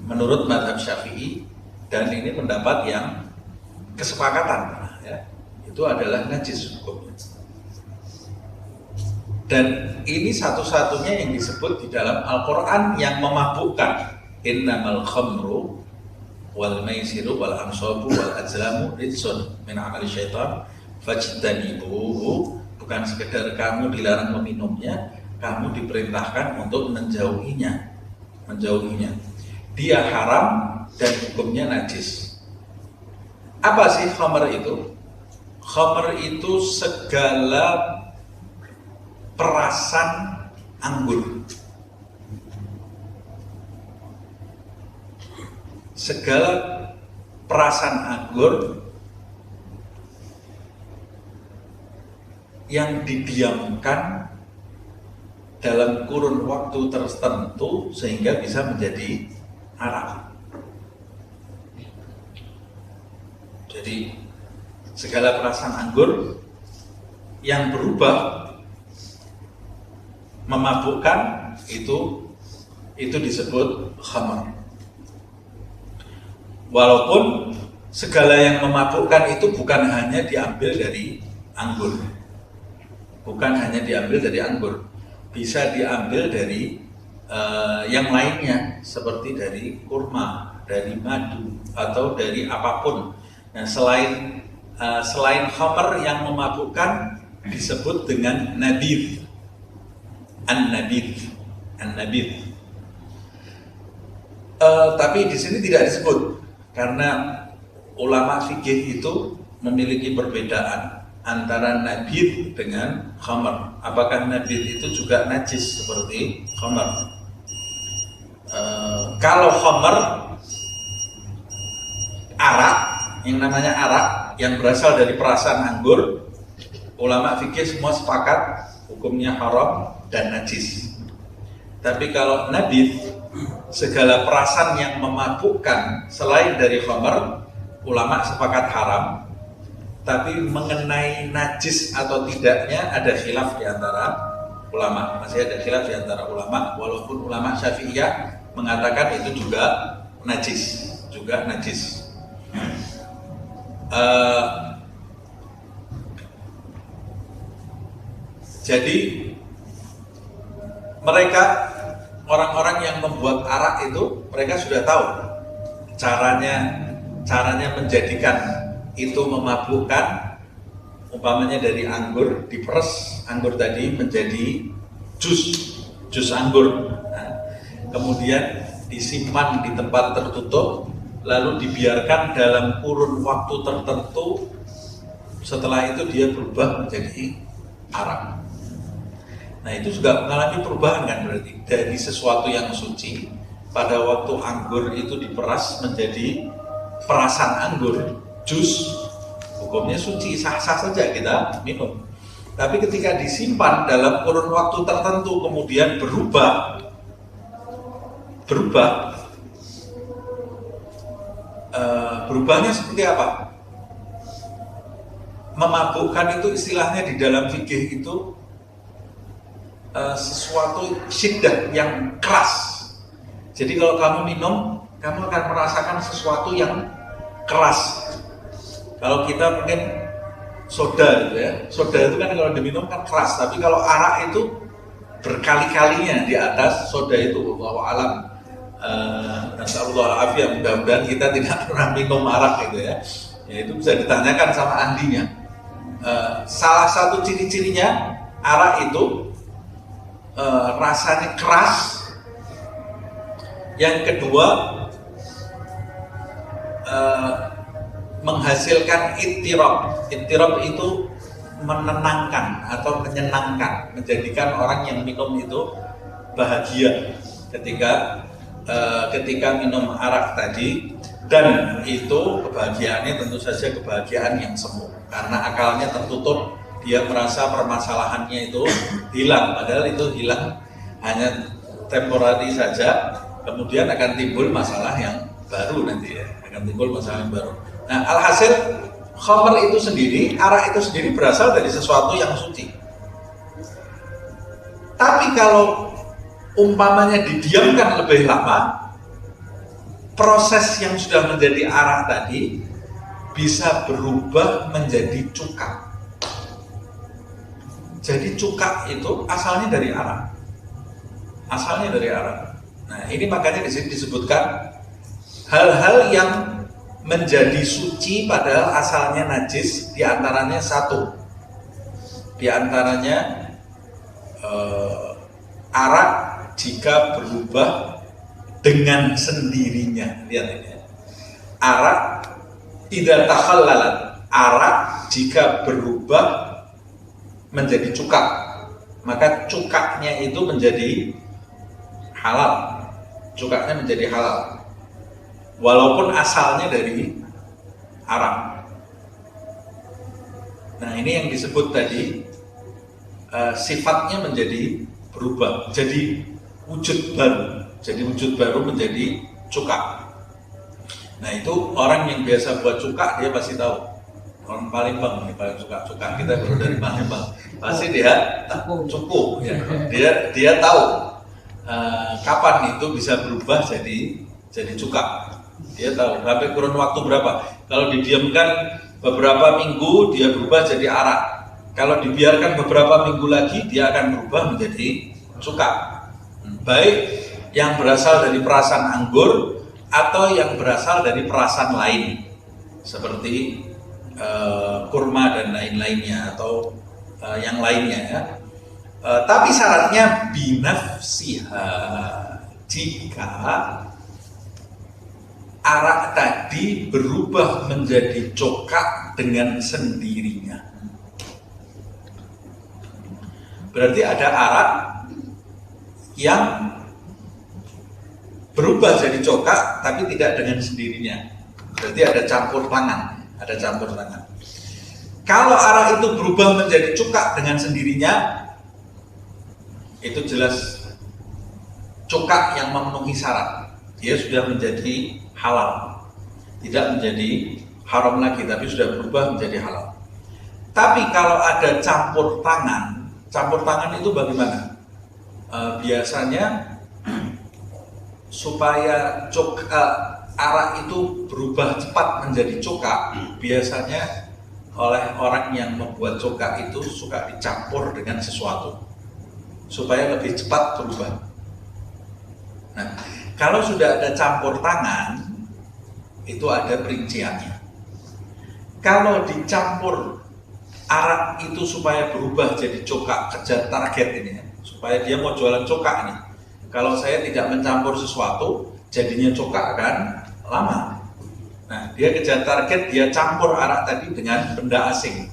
Menurut mazhab Syafi'i, dan ini pendapat yang kesepakatan, ya, itu adalah najis hukumnya. Dan ini satu-satunya yang disebut di dalam Al-Quran yang memabukkan. Innamal khamru wal maisiru wal ansabu wal azlamu ritsun min amali syaitan fajtanibuhu. Bukan sekedar kamu dilarang meminumnya, kamu diperintahkan untuk menjauhinya. Dia haram dan hukumnya najis. Apa sih khamr itu? Khamr itu segala perasan anggur. Segala perasan anggur yang didiamkan dalam kurun waktu tertentu sehingga bisa menjadi arak. Jadi segala perasan anggur yang berubah memabukkan itu disebut khamr. Walaupun segala yang memabukkan itu bukan hanya diambil dari anggur. Bisa diambil dari yang lainnya, seperti dari kurma, dari madu, atau dari apapun. Nah, selain khamr yang memabukkan disebut dengan nabidh. An-nabidh. Tapi di sini tidak disebut karena ulama fikih itu memiliki perbedaan antara nabidh dengan khamr. Apakah nabidh itu juga najis seperti khamr? Kalau khamr, arak, yang namanya arak yang berasal dari perasan anggur, ulama fikih semua sepakat hukumnya haram dan najis. Tapi kalau nabidh, segala perasan yang memabukkan selain dari khamr, ulama sepakat haram. Tapi mengenai najis atau tidaknya ada khilaf di antara ulama. Masih ada khilaf di antara ulama, walaupun ulama Syafi'iyah mengatakan itu juga najis. Jadi mereka, orang-orang yang membuat arak itu, mereka sudah tahu caranya menjadikan itu memabukkan. Umpamanya dari anggur, diperes anggur tadi menjadi jus anggur. Nah, kemudian disimpan di tempat tertutup, lalu dibiarkan dalam kurun waktu tertentu. Setelah itu dia berubah menjadi arak. Nah, itu juga mengalami perubahan kan, berarti dari sesuatu yang suci pada waktu anggur itu diperas menjadi perasan anggur, jus, hukumnya suci, sah-sah saja kita minum. Tapi ketika disimpan dalam kurun waktu tertentu kemudian berubah, berubahnya seperti apa? Memabukkan itu istilahnya di dalam fikih itu sesuatu syiddah yang keras. Jadi kalau kamu minum, kamu akan merasakan sesuatu yang keras. Kalau kita mungkin soda gitu ya, soda itu kan kalau diminum kan keras, tapi kalau arak itu berkali-kalinya di atas soda itu. Wallahu alam. Nasallallahu alaihi, mudah-mudahan kita tidak pernah minum arak gitu ya. Ya itu bisa ditanyakan sama ahlinya. Salah satu ciri-cirinya arak itu rasanya keras. Yang kedua, menghasilkan ittirab. Ittirab itu menenangkan atau menyenangkan, menjadikan orang yang minum itu bahagia ketika minum arak tadi. Dan itu kebahagiaannya tentu saja kebahagiaan yang semu, karena akalnya tertutup, dia merasa permasalahannya itu hilang, padahal itu hilang hanya temporari saja. Kemudian akan timbul masalah yang baru nanti ya, akan timbul masalah yang baru. Nah, alhasil khamr itu sendiri, arak itu sendiri berasal dari sesuatu yang suci. Tapi kalau umpamanya didiamkan lebih lama, proses yang sudah menjadi arak tadi bisa berubah menjadi cuka. Jadi cuka itu asalnya dari arak. Asalnya dari arak. Nah, ini makanya di sini disebutkan hal-hal yang menjadi suci padahal asalnya najis, diantaranya satu, diantaranya arak jika berubah dengan sendirinya. Lihat ini, arak tidak takhallalat, arak jika berubah menjadi cuka, maka cukanya itu menjadi halal. Cukanya menjadi halal walaupun asalnya dari arak. Nah, ini yang disebut tadi sifatnya menjadi berubah, jadi wujud baru menjadi cuka. Nah, itu orang yang biasa buat cuka dia pasti tahu. Orang Palembang ini paling suka cuka, kita baru dari Palembang, pasti dia cukup ya. Dia tahu kapan itu bisa berubah jadi cuka. Dia tahu sampai kurun waktu berapa. Kalau didiamkan beberapa minggu dia berubah jadi arak. Kalau dibiarkan beberapa minggu lagi dia akan berubah menjadi cuka. Baik yang berasal dari perasan anggur atau yang berasal dari perasan lain seperti kurma dan lain-lainnya atau yang lainnya ya. Tapi syaratnya binafsiha, jika arak tadi berubah menjadi cokak dengan sendirinya. Berarti ada arak yang berubah jadi cokak tapi tidak dengan sendirinya. Berarti ada campur tangan, Kalau arak itu berubah menjadi cokak dengan sendirinya, itu jelas cokak yang memenuhi syarat. Dia sudah menjadi halal, tidak menjadi haram lagi, tapi sudah berubah menjadi halal. Tapi kalau ada campur tangan itu bagaimana? Biasanya supaya arak itu berubah cepat menjadi cokak, biasanya oleh orang yang membuat cokak itu suka dicampur dengan sesuatu supaya lebih cepat berubah. Nah, kalau sudah ada campur tangan, itu ada perinciannya. Kalau dicampur arak itu supaya berubah jadi cokak, kejar target ini ya, supaya dia mau jualan cokak nih. Kalau saya tidak mencampur sesuatu, jadinya cokak kan lama. Nah, dia kejar target, dia campur arak tadi dengan benda asing.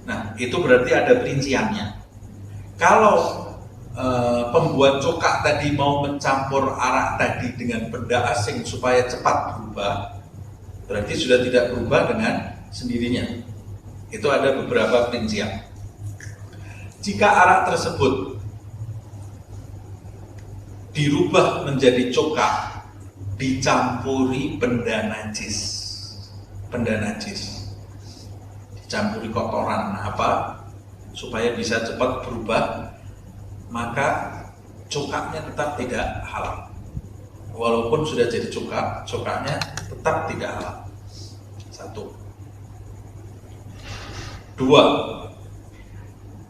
Nah, itu berarti ada perinciannya. Kalau pembuat cokak tadi mau mencampur arak tadi dengan benda asing supaya cepat berubah, berarti sudah tidak berubah dengan sendirinya. Itu ada beberapa perincian. Jika arak tersebut dirubah menjadi cokak, dicampuri benda najis, dicampuri kotoran apa supaya bisa cepat berubah, maka cokaknya tetap tidak halal. Walaupun sudah jadi cokak, cokaknya tetap tidak halal. 1. 2.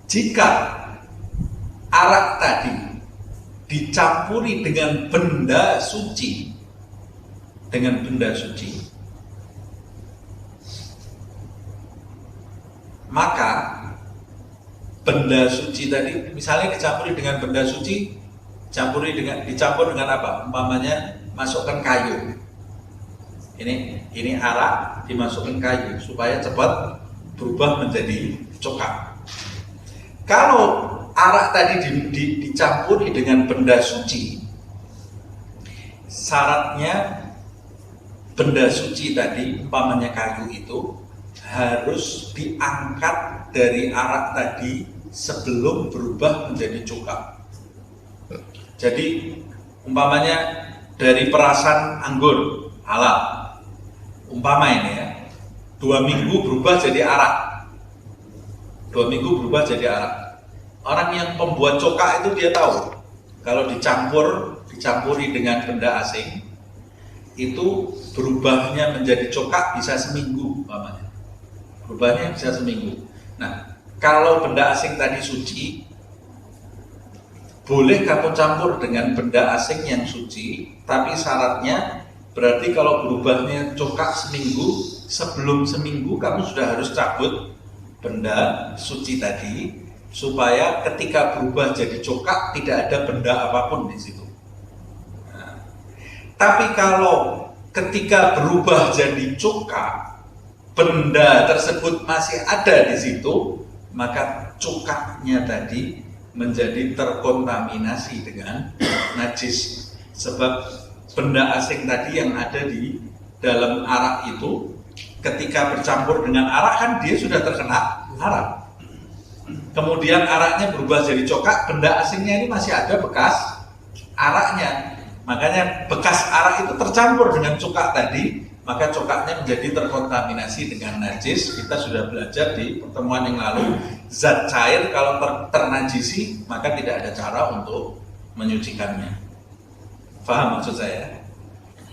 Jika arak tadi dicampuri dengan benda suci, maka benda suci tadi, misalnya dicampuri dengan benda suci, dicampur dengan apa? Umpamanya masukkan kayu. Ini arak dimasukkan kayu supaya cepat berubah menjadi cokak. Kalau arak tadi dicampuri dengan benda suci, syaratnya benda suci tadi, umpamanya kayu itu, harus diangkat dari arak tadi sebelum berubah menjadi cokak. Jadi umpamanya dari perasan anggur halal, umpama ini ya, 2 minggu berubah jadi arak, 2 minggu berubah jadi arak. Orang yang pembuat cokak itu dia tahu kalau dicampuri dengan benda asing itu berubahnya menjadi cokak bisa seminggu, umpamanya berubahnya bisa seminggu. Nah, kalau benda asing tadi suci, boleh kamu campur dengan benda asing yang suci, tapi syaratnya berarti kalau berubahnya cokak seminggu, sebelum seminggu kamu sudah harus cabut benda suci tadi, supaya ketika berubah jadi cokak tidak ada benda apapun di situ. Nah, tapi kalau ketika berubah jadi cokak, benda tersebut masih ada di situ, maka cokaknya tadi menjadi terkontaminasi dengan najis. Sebab benda asing tadi yang ada di dalam arak itu ketika bercampur dengan arak kan dia sudah terkena arak. Kemudian araknya berubah jadi cokak, benda asingnya ini masih ada bekas araknya. Makanya bekas arak itu tercampur dengan cokak tadi, maka cokaknya menjadi terkontaminasi dengan najis. Kita sudah belajar di pertemuan yang lalu, zat cair kalau ternajisi maka tidak ada cara untuk menyucikannya. Paham maksud saya?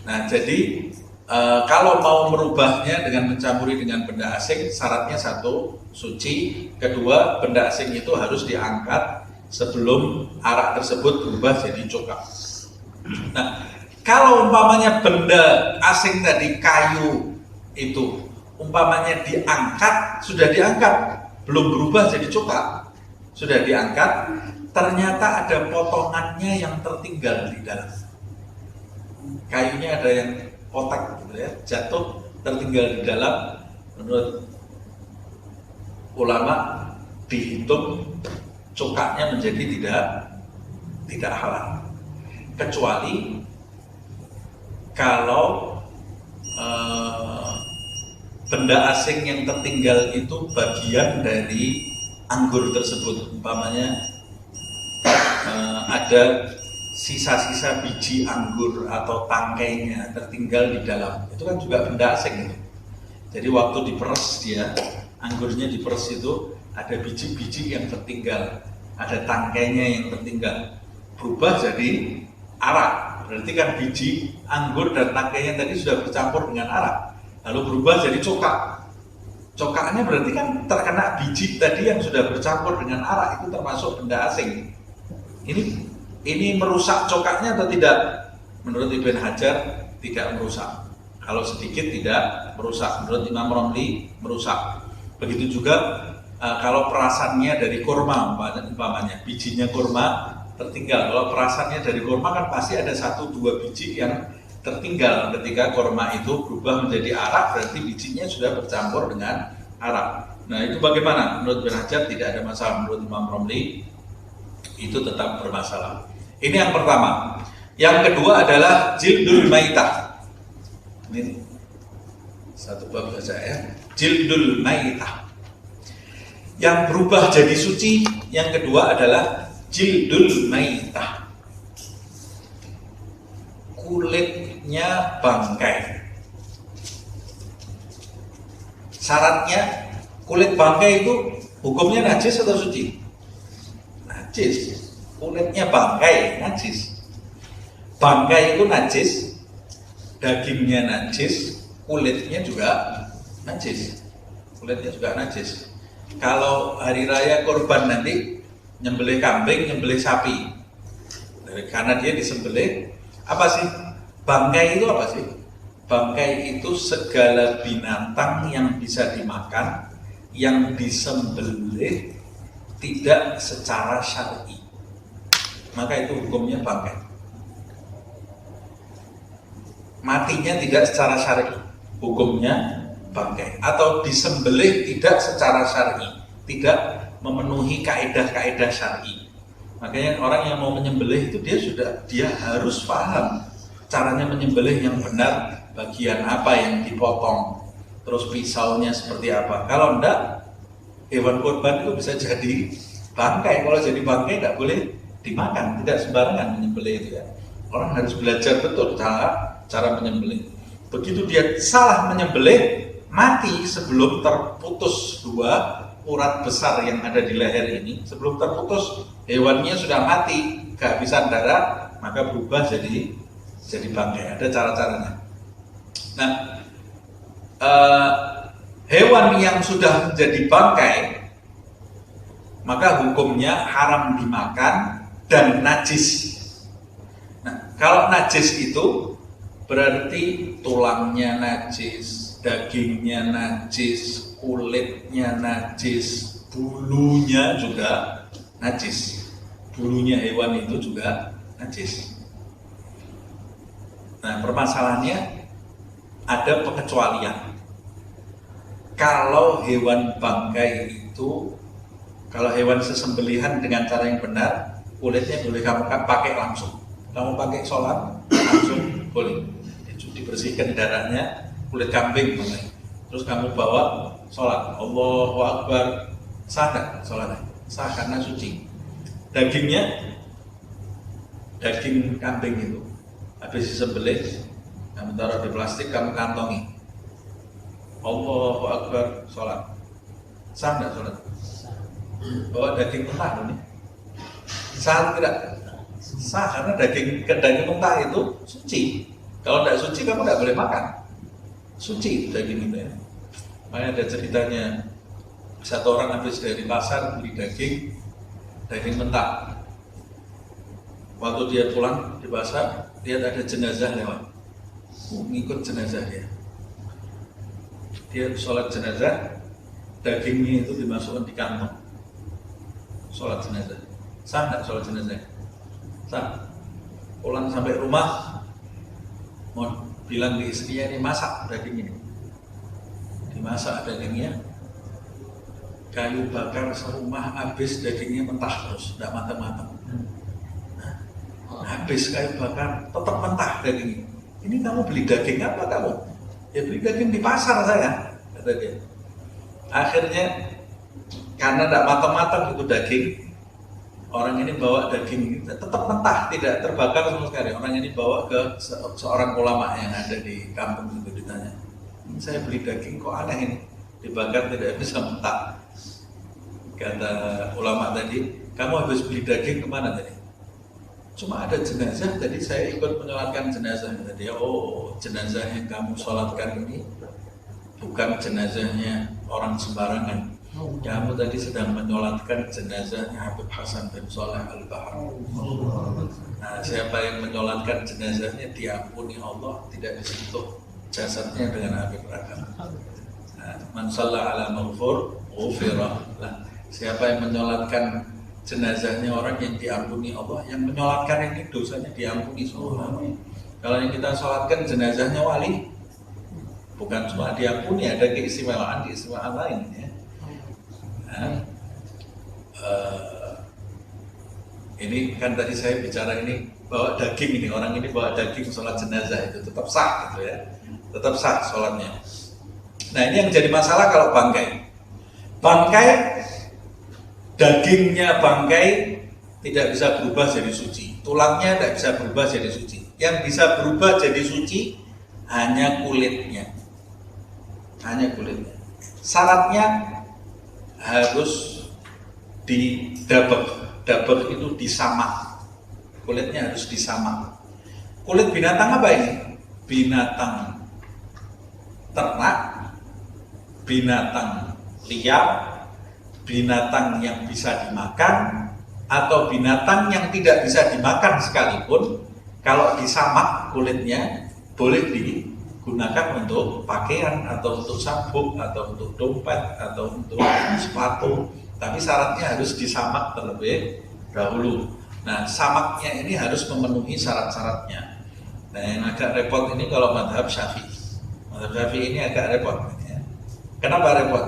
Nah, jadi kalau mau merubahnya dengan mencampuri dengan benda asing, syaratnya 1, suci. 2, benda asing itu harus diangkat sebelum arak tersebut berubah jadi cokak. Nah, kalau umpamanya benda asing tadi kayu itu umpamanya diangkat, sudah diangkat, belum berubah jadi cokak, sudah diangkat, ternyata ada potongannya yang tertinggal di dalam. Kayunya ada yang kotak gitu ya, jatuh tertinggal di dalam. Menurut ulama dihitung cokaknya menjadi tidak halal, kecuali kalau benda asing yang tertinggal itu bagian dari anggur tersebut, umpamanya ada sisa-sisa biji anggur atau tangkainya tertinggal di dalam, itu kan juga benda asing itu. Jadi waktu diperes dia, anggurnya diperes itu ada biji-biji yang tertinggal, ada tangkainya yang tertinggal, berubah jadi arak. Berarti kan biji anggur dan tangkainya tadi sudah bercampur dengan arak, lalu berubah jadi cokak. Cokaknya berarti kan terkena biji tadi yang sudah bercampur dengan arak, itu termasuk benda asing. Ini merusak cokaknya atau tidak? Menurut Ibn Hajar tidak merusak. Kalau sedikit tidak merusak. Menurut Imam Romli merusak. Begitu juga kalau perasannya dari kurma, umpamanya bijinya kurma tertinggal. Kalau perasannya dari kurma kan pasti ada 1-2 biji yang tertinggal. Ketika kurma itu berubah menjadi arak, berarti bijinya sudah bercampur dengan arak. Nah, itu bagaimana? Menurut Ibn Hajar tidak ada masalah. Menurut Imam Romli itu tetap bermasalah. Ini yang pertama. Yang kedua adalah jildul maitah. Ini satu bab saja ya. Jildul maitah. Yang berubah jadi suci, yang kedua adalah jildul maitah. Kulitnya bangkai. Syaratnya kulit bangkai itu hukumnya najis atau suci? Najis. Kulitnya bangkai najis. Bangkai itu najis, dagingnya najis, kulitnya juga najis. Kulitnya juga najis. Kalau hari raya kurban nanti nyembelih kambing, nyembelih sapi. Karena dia disembelih, apa sih? Bangkai itu apa sih? Bangkai itu segala binatang yang bisa dimakan, yang disembelih tidak secara syar'i. Maka itu hukumnya bangkai. Matinya tidak secara syar'i, hukumnya bangkai. Atau disembelih tidak secara syar'i, tidak memenuhi kaedah-kaedah syar'i. Makanya orang yang mau menyembelih itu dia harus paham caranya menyembelih yang benar, bagian apa yang dipotong, terus pisaunya seperti apa. Kalau enggak, hewan kurban itu bisa jadi bangkai. Kalau jadi bangkai enggak boleh dimakan, tidak sembarangan menyembelih itu ya. Orang harus belajar betul cara menyembelih. Begitu dia salah menyembelih, mati sebelum terputus dua urat besar yang ada di leher ini. Sebelum terputus, hewannya sudah mati, kehabisan darah, maka berubah jadi bangkai. Ada cara-caranya. Nah, hewan yang sudah menjadi bangkai, maka hukumnya haram dimakan dan najis. Nah, kalau najis itu berarti tulangnya najis, dagingnya najis, kulitnya najis, bulunya juga najis. Bulunya hewan itu juga najis. Nah, permasalahannya ada pengecualian. Kalau hewan bangkai itu, kalau hewan sesembelihan dengan cara yang benar, kulitnya boleh kamu pakai langsung. Kamu pakai sholat langsung boleh. Dibersihkan darahnya, kulit kambing boleh. Terus kamu bawa sholat, Allahu Akbar, sah nggak sholatnya? Sah karena suci. Dagingnya, daging kambing itu habis disembelih, kamu taruh di plastik, kamu kantongi, Allahu Akbar, sholat. Sah nggak sholat? Bawa daging mentah ini, sah tidak? Sah karena daging mentah itu suci. Kalau tidak suci kamu tidak boleh makan. Suci daging itu ya. Makanya ada ceritanya, satu orang habis dari pasar beli daging mentah. Waktu dia pulang di pasar, lihat ada jenazah lewat, ngikut jenazah dia. Dia sholat jenazah, dagingnya itu dimasukkan di kantong. Sholat jenazah. Sah nggak sholat jenazah? Sah. Pulang sampai rumah, mau bilang di istrinya, ini masak daging ini. Dimasak dagingnya, kayu bakar serumah, habis dagingnya mentah terus, tidak matang-matang. Habis kayu bakar, tetap mentah dagingnya. Ini kamu beli daging apa kamu? Ya beli daging di pasar saya, kata dia. Akhirnya karena tidak matang-matang itu daging, orang ini bawa daging tetap mentah, tidak terbakar sama sekali. Orang ini bawa ke seorang ulama yang ada di kampung itu, ditanya, saya beli daging kok aneh ini, dibakar tidak bisa mentah. Kata ulama tadi, kamu habis beli daging kemana tadi? Cuma ada jenazah, tadi saya ikut menyolatkan jenazah. Kata dia, oh jenazah yang kamu sholatkan ini bukan jenazahnya orang sembarangan. Kamu tadi sedang menyolatkan jenazahnya Habib Hasan bin Shalih Al-Bahar. Nah, siapa yang menyolatkan jenazahnya diampuni Allah, tidak disentuh jasadnya dengan api neraka. Nah, man shalla ala maghfur ghufira. Nah, siapa yang menyolatkan jenazahnya orang yang diampuni Allah, yang menyolatkan ini dosanya diampuni semua. Kalau yang kita sholatkan jenazahnya wali, bukan cuma diampuni, ada keistimewaan lain ya. Nah, ini kan tadi saya bicara ini bawa daging, ini orang ini bawa daging sholat jenazah itu tetap sah gitu ya, tetap sah sholatnya. Nah ini yang jadi masalah kalau bangkai. Bangkai, dagingnya bangkai tidak bisa berubah jadi suci, tulangnya tidak bisa berubah jadi suci. Yang bisa berubah jadi suci hanya kulitnya, hanya kulitnya. Syaratnya harus didabek, dabek itu disamak, kulitnya harus disamak. Kulit binatang apa ini? Binatang ternak, binatang liar, binatang yang bisa dimakan, atau binatang yang tidak bisa dimakan sekalipun, kalau disamak kulitnya boleh digunakan untuk pakaian atau untuk sabuk atau untuk dompet atau untuk sepatu, tapi syaratnya harus disamak terlebih dahulu. Nah, samaknya ini harus memenuhi syarat-syaratnya. Nah, yang agak repot ini kalau mazhab Syafi'i. Mazhab Syafi'i ini agak repot. Ya. Kenapa repot?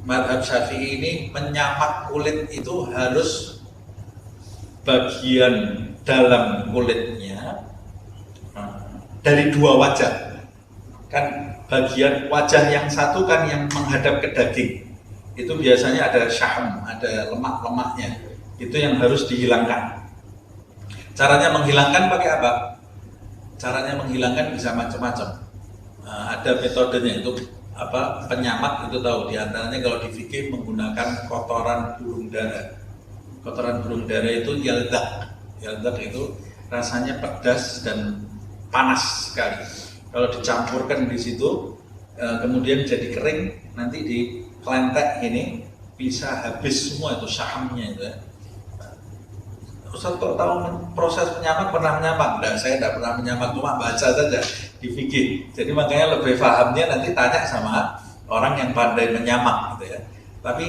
Mazhab Syafi'i ini menyamak kulit itu harus bagian dalam kulitnya dari dua wajah. Kan bagian wajah yang satu kan yang menghadap ke daging. Itu biasanya ada syaham, ada lemak-lemaknya. Itu yang harus dihilangkan. Caranya menghilangkan pakai apa? Caranya menghilangkan bisa macam-macam. Ada metodenya itu apa? Penyamak itu tahu. Di antaranya kalau di fikih menggunakan kotoran burung dara. Kotoran burung dara itu yaldak. Yaldak itu rasanya pedas dan panas sekali. Kalau dicampurkan di situ, kemudian jadi kering, nanti di kelentek ini bisa habis semua itu sahamnya itu ya. Ustaz kok tahu proses menyamak, pernah menyamak? Enggak, saya tidak pernah menyamak, cuma baca saja di fikih. Jadi makanya lebih pahamnya nanti tanya sama orang yang pandai menyamak gitu ya. Tapi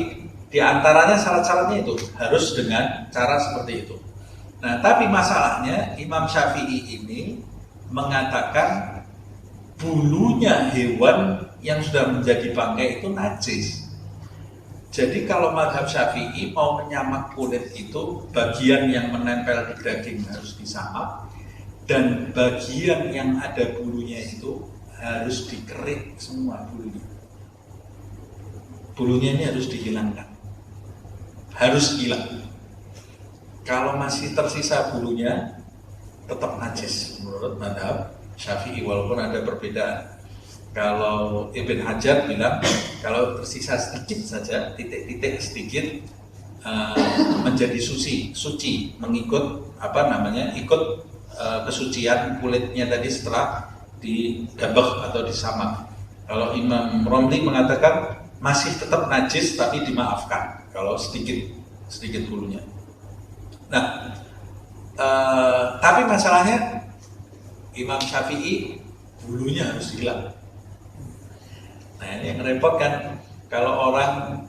di antaranya syarat-syaratnya itu harus dengan cara seperti itu. Nah, tapi masalahnya Imam Syafi'i ini mengatakan bulunya hewan yang sudah menjadi bangkai itu najis. Jadi kalau mazhab Syafi'i mau menyamak kulit itu, bagian yang menempel di daging harus disamak, dan bagian yang ada bulunya itu harus dikerik semua bulunya. Bulunya ini harus dihilangkan, harus hilang. Kalau masih tersisa bulunya, tetap najis menurut mazhab Syafi'i, walaupun ada perbedaan. Kalau Ibn Hajar bilang kalau tersisa sedikit saja, titik-titik sedikit menjadi suci, mengikut ikut kesucian kulitnya tadi setelah didabek atau disamak. Kalau Imam Romli mengatakan masih tetap najis tapi dimaafkan kalau sedikit bulunya. Nah, tapi masalahnya Imam Syafi'i bulunya harus hilang. Nah ini yang repot kan, kalau orang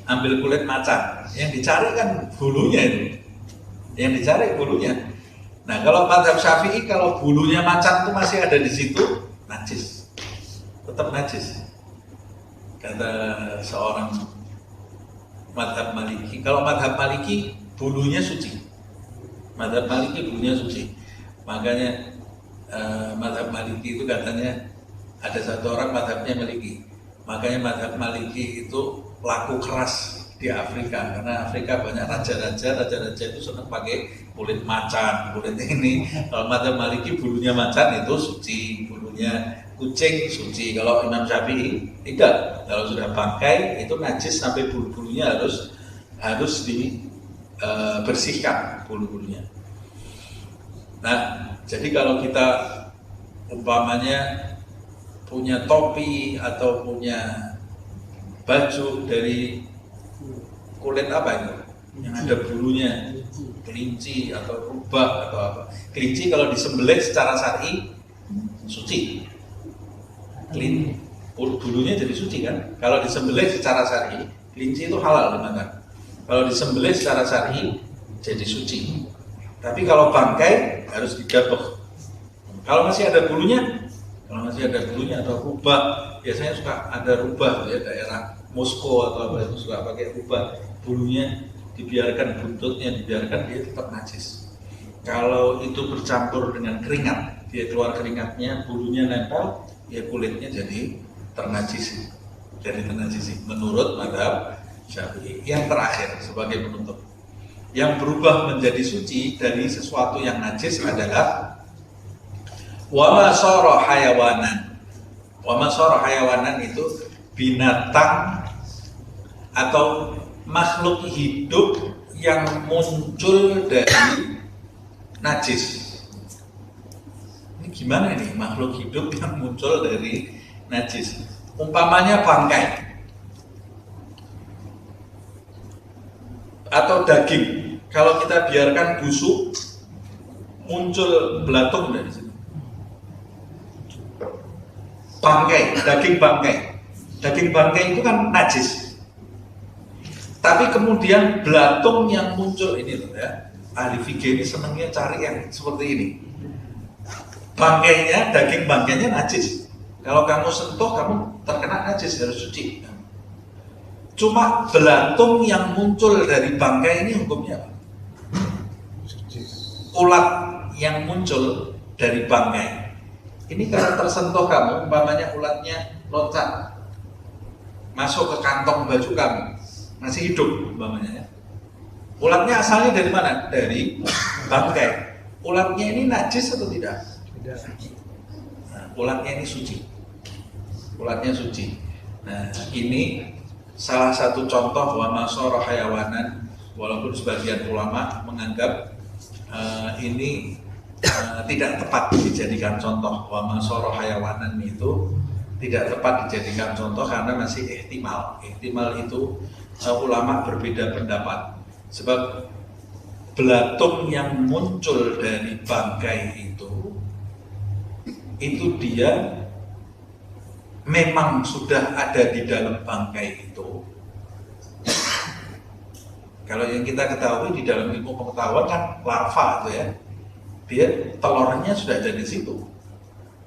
ambil kulit macan, yang dicari kan bulunya itu, yang dicari bulunya. Nah kalau mazhab Syafi'i, kalau bulunya macan itu masih ada di situ, najis, tetap najis. Kata seorang mazhab Maliki, kalau mazhab Maliki bulunya suci, mazhab Maliki bulunya suci, makanya mazhab Maliki itu katanya ada satu orang mazhabnya Maliki, makanya mazhab Maliki itu laku keras di Afrika, karena Afrika banyak raja-raja itu senang pakai kulit macan, kulit ini. Kalau mazhab Maliki bulunya macan itu suci, bulunya kucing suci. Kalau Imam Syafi'i tidak, kalau sudah bangkai itu najis sampai bulu-bulunya harus dibersihkan bulu-bulunya. Nah, jadi kalau kita umpamanya punya topi atau punya baju dari kulit apa itu? Yang ada bulunya, kelinci atau rubah atau apa. Kelinci kalau disembelih secara syar'i suci. Bulunya jadi suci kan? Kalau disembelih secara syar'i, kelinci itu halal dimakan. Kalau disembelih secara syar'i jadi suci. Tapi kalau bangkai harus digabek. Kalau masih ada bulunya atau rubah, biasanya suka ada rubah ya, daerah Moskow atau apa itu suka pakai rubah, bulunya dibiarkan buntutnya, dibiarkan, dia tetap najis. Kalau itu bercampur dengan keringat, dia keluar keringatnya, bulunya nempel, ya kulitnya jadi ternajisi. Menurut mazhab Syafi'i. Yang terakhir sebagai penutup, yang berubah menjadi suci dari sesuatu yang najis adalah wama sara hayawanan. Wama sara hayawanan itu binatang atau makhluk hidup yang muncul dari najis. Ini gimana nih makhluk hidup yang muncul dari najis? Umpamanya bangkai atau daging. Kalau kita biarkan busuk, muncul belatung dari situ. Bangkai, daging bangkai. Daging bangkai itu kan najis. Tapi kemudian belatung yang muncul ini loh ya. Ahli fikih ini senangnya cari yang seperti ini. Bangkainya, daging bangkainya najis. Kalau kamu sentuh, kamu terkena najis, harus suci. Cuma belatung yang muncul dari bangkai ini hukumnya apa? Ulat yang muncul dari bangkai. Ini kalau tersentuh kamu, umpamanya ulatnya loncat masuk ke kantong baju kamu, masih hidup umpamanya ya. Ulatnya asalnya dari mana? Dari bangkai. Ulatnya ini najis atau tidak? Tidak. Nah, ulatnya ini suci. Ulatnya suci. Nah, ini salah satu contoh wama sara hayawanan, walaupun sebagian ulama menganggap ini tidak tepat dijadikan contoh. Wama sara hayawanan itu tidak tepat dijadikan contoh karena masih ihtimal. Ihtimal itu ulama berbeda pendapat. Sebab belatung yang muncul dari bangkai itu dia memang sudah ada di dalam bangkai itu. Kalau yang kita ketahui di dalam ilmu pengetahuan kan larva itu ya, dia telurnya sudah ada di situ.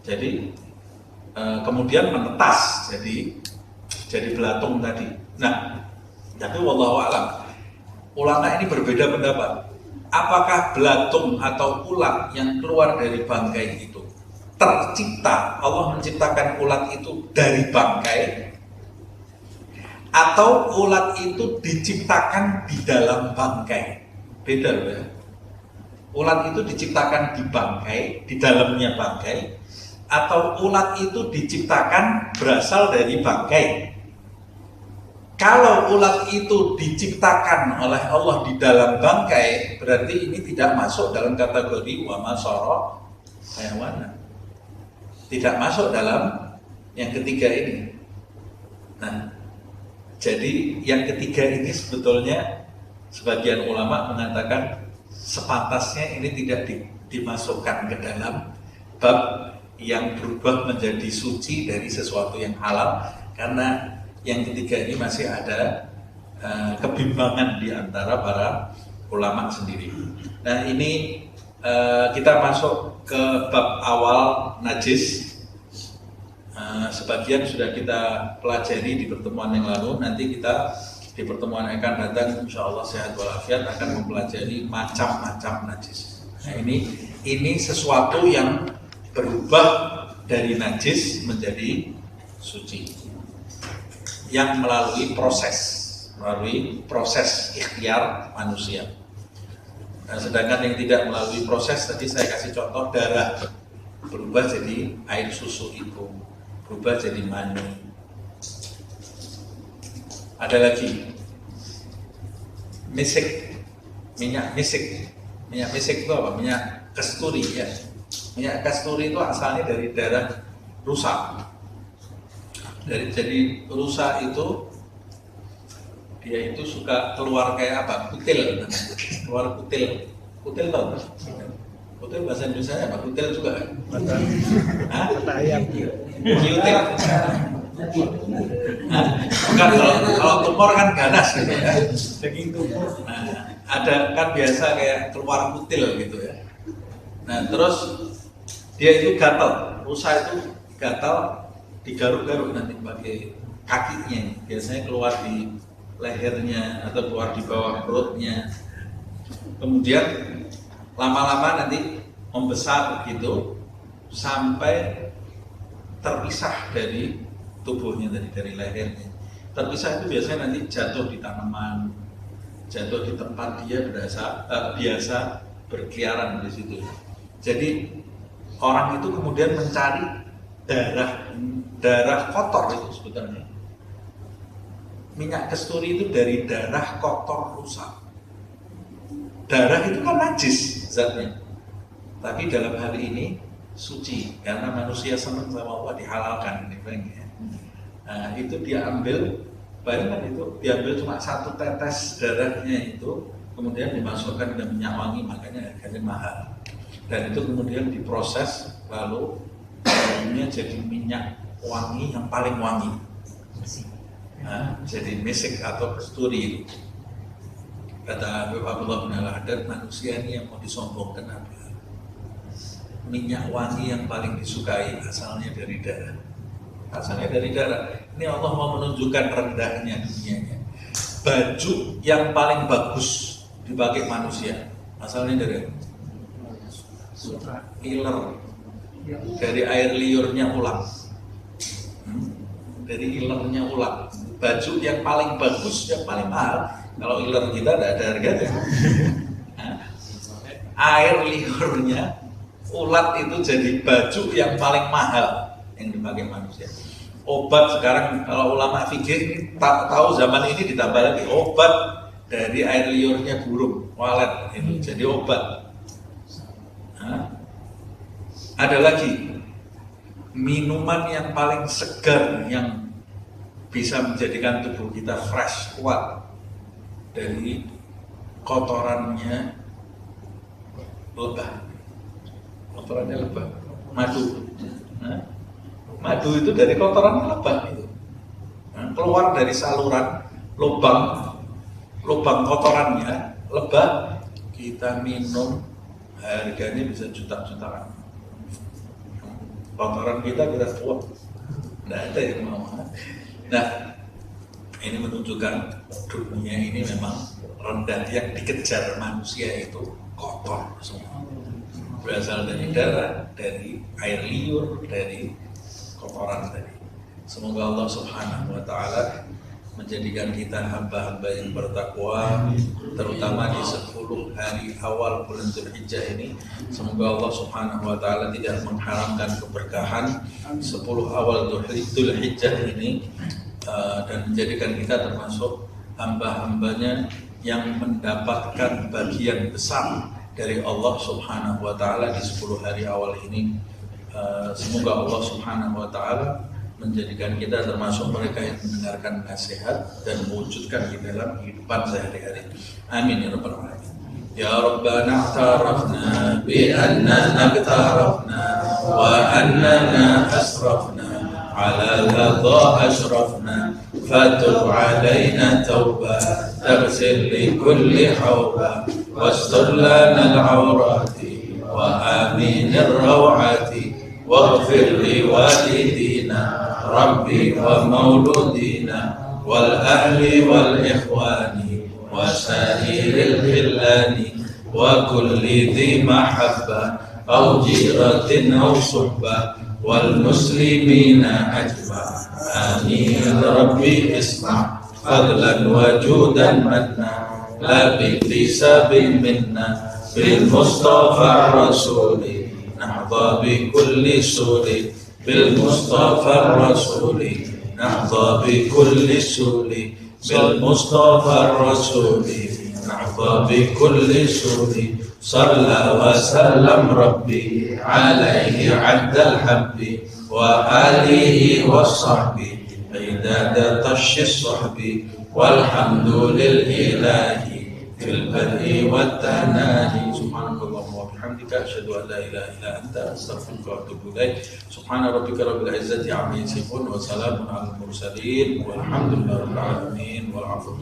Jadi kemudian menetas jadi belatung tadi. Nah, tapi wallahu a'lam, ulama ini berbeda pendapat. Apakah belatung atau ulat yang keluar dari bangkai itu tercipta, Allah menciptakan ulat itu dari bangkai, atau ulat itu diciptakan di dalam bangkai? Beda loh ya. Ulat itu diciptakan di bangkai, di dalamnya bangkai, atau ulat itu diciptakan berasal dari bangkai. Kalau ulat itu diciptakan oleh Allah di dalam bangkai, berarti ini tidak masuk dalam kategori wama sara hayawanan. Tidak masuk dalam yang ketiga ini. Nah, jadi yang ketiga ini sebetulnya sebagian ulama mengatakan sepantasnya ini tidak dimasukkan ke dalam bab yang berubah menjadi suci dari sesuatu yang halal, karena yang ketiga ini masih ada kebimbangan di antara para ulama sendiri. Nah, ini kita masuk ke bab awal najis. Sebagian sudah kita pelajari di pertemuan yang lalu. Nanti kita di pertemuan yang akan datang, insya Allah sehat walafiat, akan mempelajari macam-macam najis. Nah, ini sesuatu yang berubah dari najis menjadi suci, yang melalui proses ikhtiar manusia. Nah, sedangkan yang tidak melalui proses, tadi saya kasih contoh darah berubah jadi air susu ibu, berubah jadi mani. Ada lagi misik, minyak misik. Minyak misik itu apa? Minyak kasturi ya. Minyak kasturi itu asalnya dari darah rusa. Jadi rusa itu dia itu suka keluar kayak apa? Kutil, keluar kutil. Kutil tau? Kutil bahasa Indonesia apa? Kutil juga kan? Mata ayam. Kutil. Bukan, kalau tumor kan ganas gitu ya. Daging tumor. Nah, ada kan biasa kayak keluar kutil gitu ya. Nah, terus dia itu gatal. Rusa itu gatal, digaruk-garuk nanti pakai kakinya. Biasanya keluar di lehernya atau keluar di bawah perutnya. Kemudian lama-lama nanti membesar begitu sampai terpisah dari tubuhnya, dari lehernya. Terpisah itu biasanya nanti jatuh di tanaman, jatuh di tempat dia biasa berkeliaran di situ. Jadi orang itu kemudian mencari darah kotor itu sebetulnya. Minyak kasturi itu dari darah kotor rusak. Darah itu kan najis zatnya, tapi dalam hal ini suci karena manusia senang sama Allah, dihalalkan. Nah, itu dia ambil, bayangkan itu diambil cuma 1 tetes darahnya itu, kemudian dimasukkan ke minyak wangi, makanya harganya mahal. Dan itu kemudian diproses, lalu dalamnya jadi minyak wangi yang paling wangi. Nah, jadi misik atau kasturi. Kata Abdullah bin Al-Haddad, manusia ini yang mau disombongkan apa? Minyak wangi yang paling disukai asalnya dari darah. Asalnya dari darah. Ini Allah mau menunjukkan rendahnya dunianya. Baju yang paling bagus dipakai manusia asalnya dari iler, dari air liurnya ulat. Dari ilernya ulat. Baju yang paling bagus, yang paling mahal. Kalau iler kita tidak ada harganya. Air liurnya ulat itu jadi baju yang paling mahal yang dipakai manusia. Obat sekarang kalau ulama fikih tahu zaman ini ditambah lagi obat dari air liurnya burung walet itu jadi obat. Ada lagi minuman yang paling segar yang bisa menjadikan tubuh kita fresh, kuat dari kotorannya lebah. Kotorannya lebah, madu. Madu itu dari kotorannya lebah itu. Keluar dari saluran lubang kotorannya lebah, kita minum, harganya bisa juta-jutaan. Kotoran kita buang, tidak ada yang mau. Nah, ini menunjukkan dunia ini memang rendah. Yang dikejar manusia itu kotor semua, berasal dari darah, dari air liur, dari kotoran tadi. Semoga Allah Subhanahu wa Ta'ala menjadikan kita hamba-hamba yang bertakwa, terutama di 10 hari awal bulan Dzulhijjah ini. Semoga Allah Subhanahu wa Ta'ala tidak mengharamkan keberkahan 10 awal Dzulhijjah ini, dan menjadikan kita termasuk hamba-hambanya yang mendapatkan bagian besar dari Allah Subhanahu wa Ta'ala di 10 hari awal ini. Semoga Allah Subhanahu wa Ta'ala menjadikan kita termasuk mereka yang mendengarkan nasihat dan mewujudkan di dalam kehidupan sehari-hari. Amin ya rabbal alamin. Ya Rabbana a'tarafna bi annana aqtarafna wa annana asrafna ala ladha ashrafna fatub alaina tauba taghsil li kulli hawba wastur lana al-awrati wa amin ar-rawati waghfir li walidina Rabbi wa mauludina wal ahli wal ikhwani wa sa'iril khillani wa kulli dhi mahabba aw jiratin aw suhbah wal muslimina ajma. Amin Rabbi isma' fadlan wa judan manna la biktisabin minna bil mustafa rasuli nahda bi kulli suli بالمصطفى الرسول نحظى بكل سول بالمصطفى الرسول نحظى بكل سول صلى وسلم ربي عليه عد الحب وآله والصحب عداد طش الصحب والحمد للإله في البدء والتنادي. سبحانك اللهم وبحمدك أشهد أن لا إله إلا أنت أستغفرك وأتوب إليك. سبحان ربك رب العزة عما يصفون وسلام على المرسلين والحمد لله رب العالمين والعفو.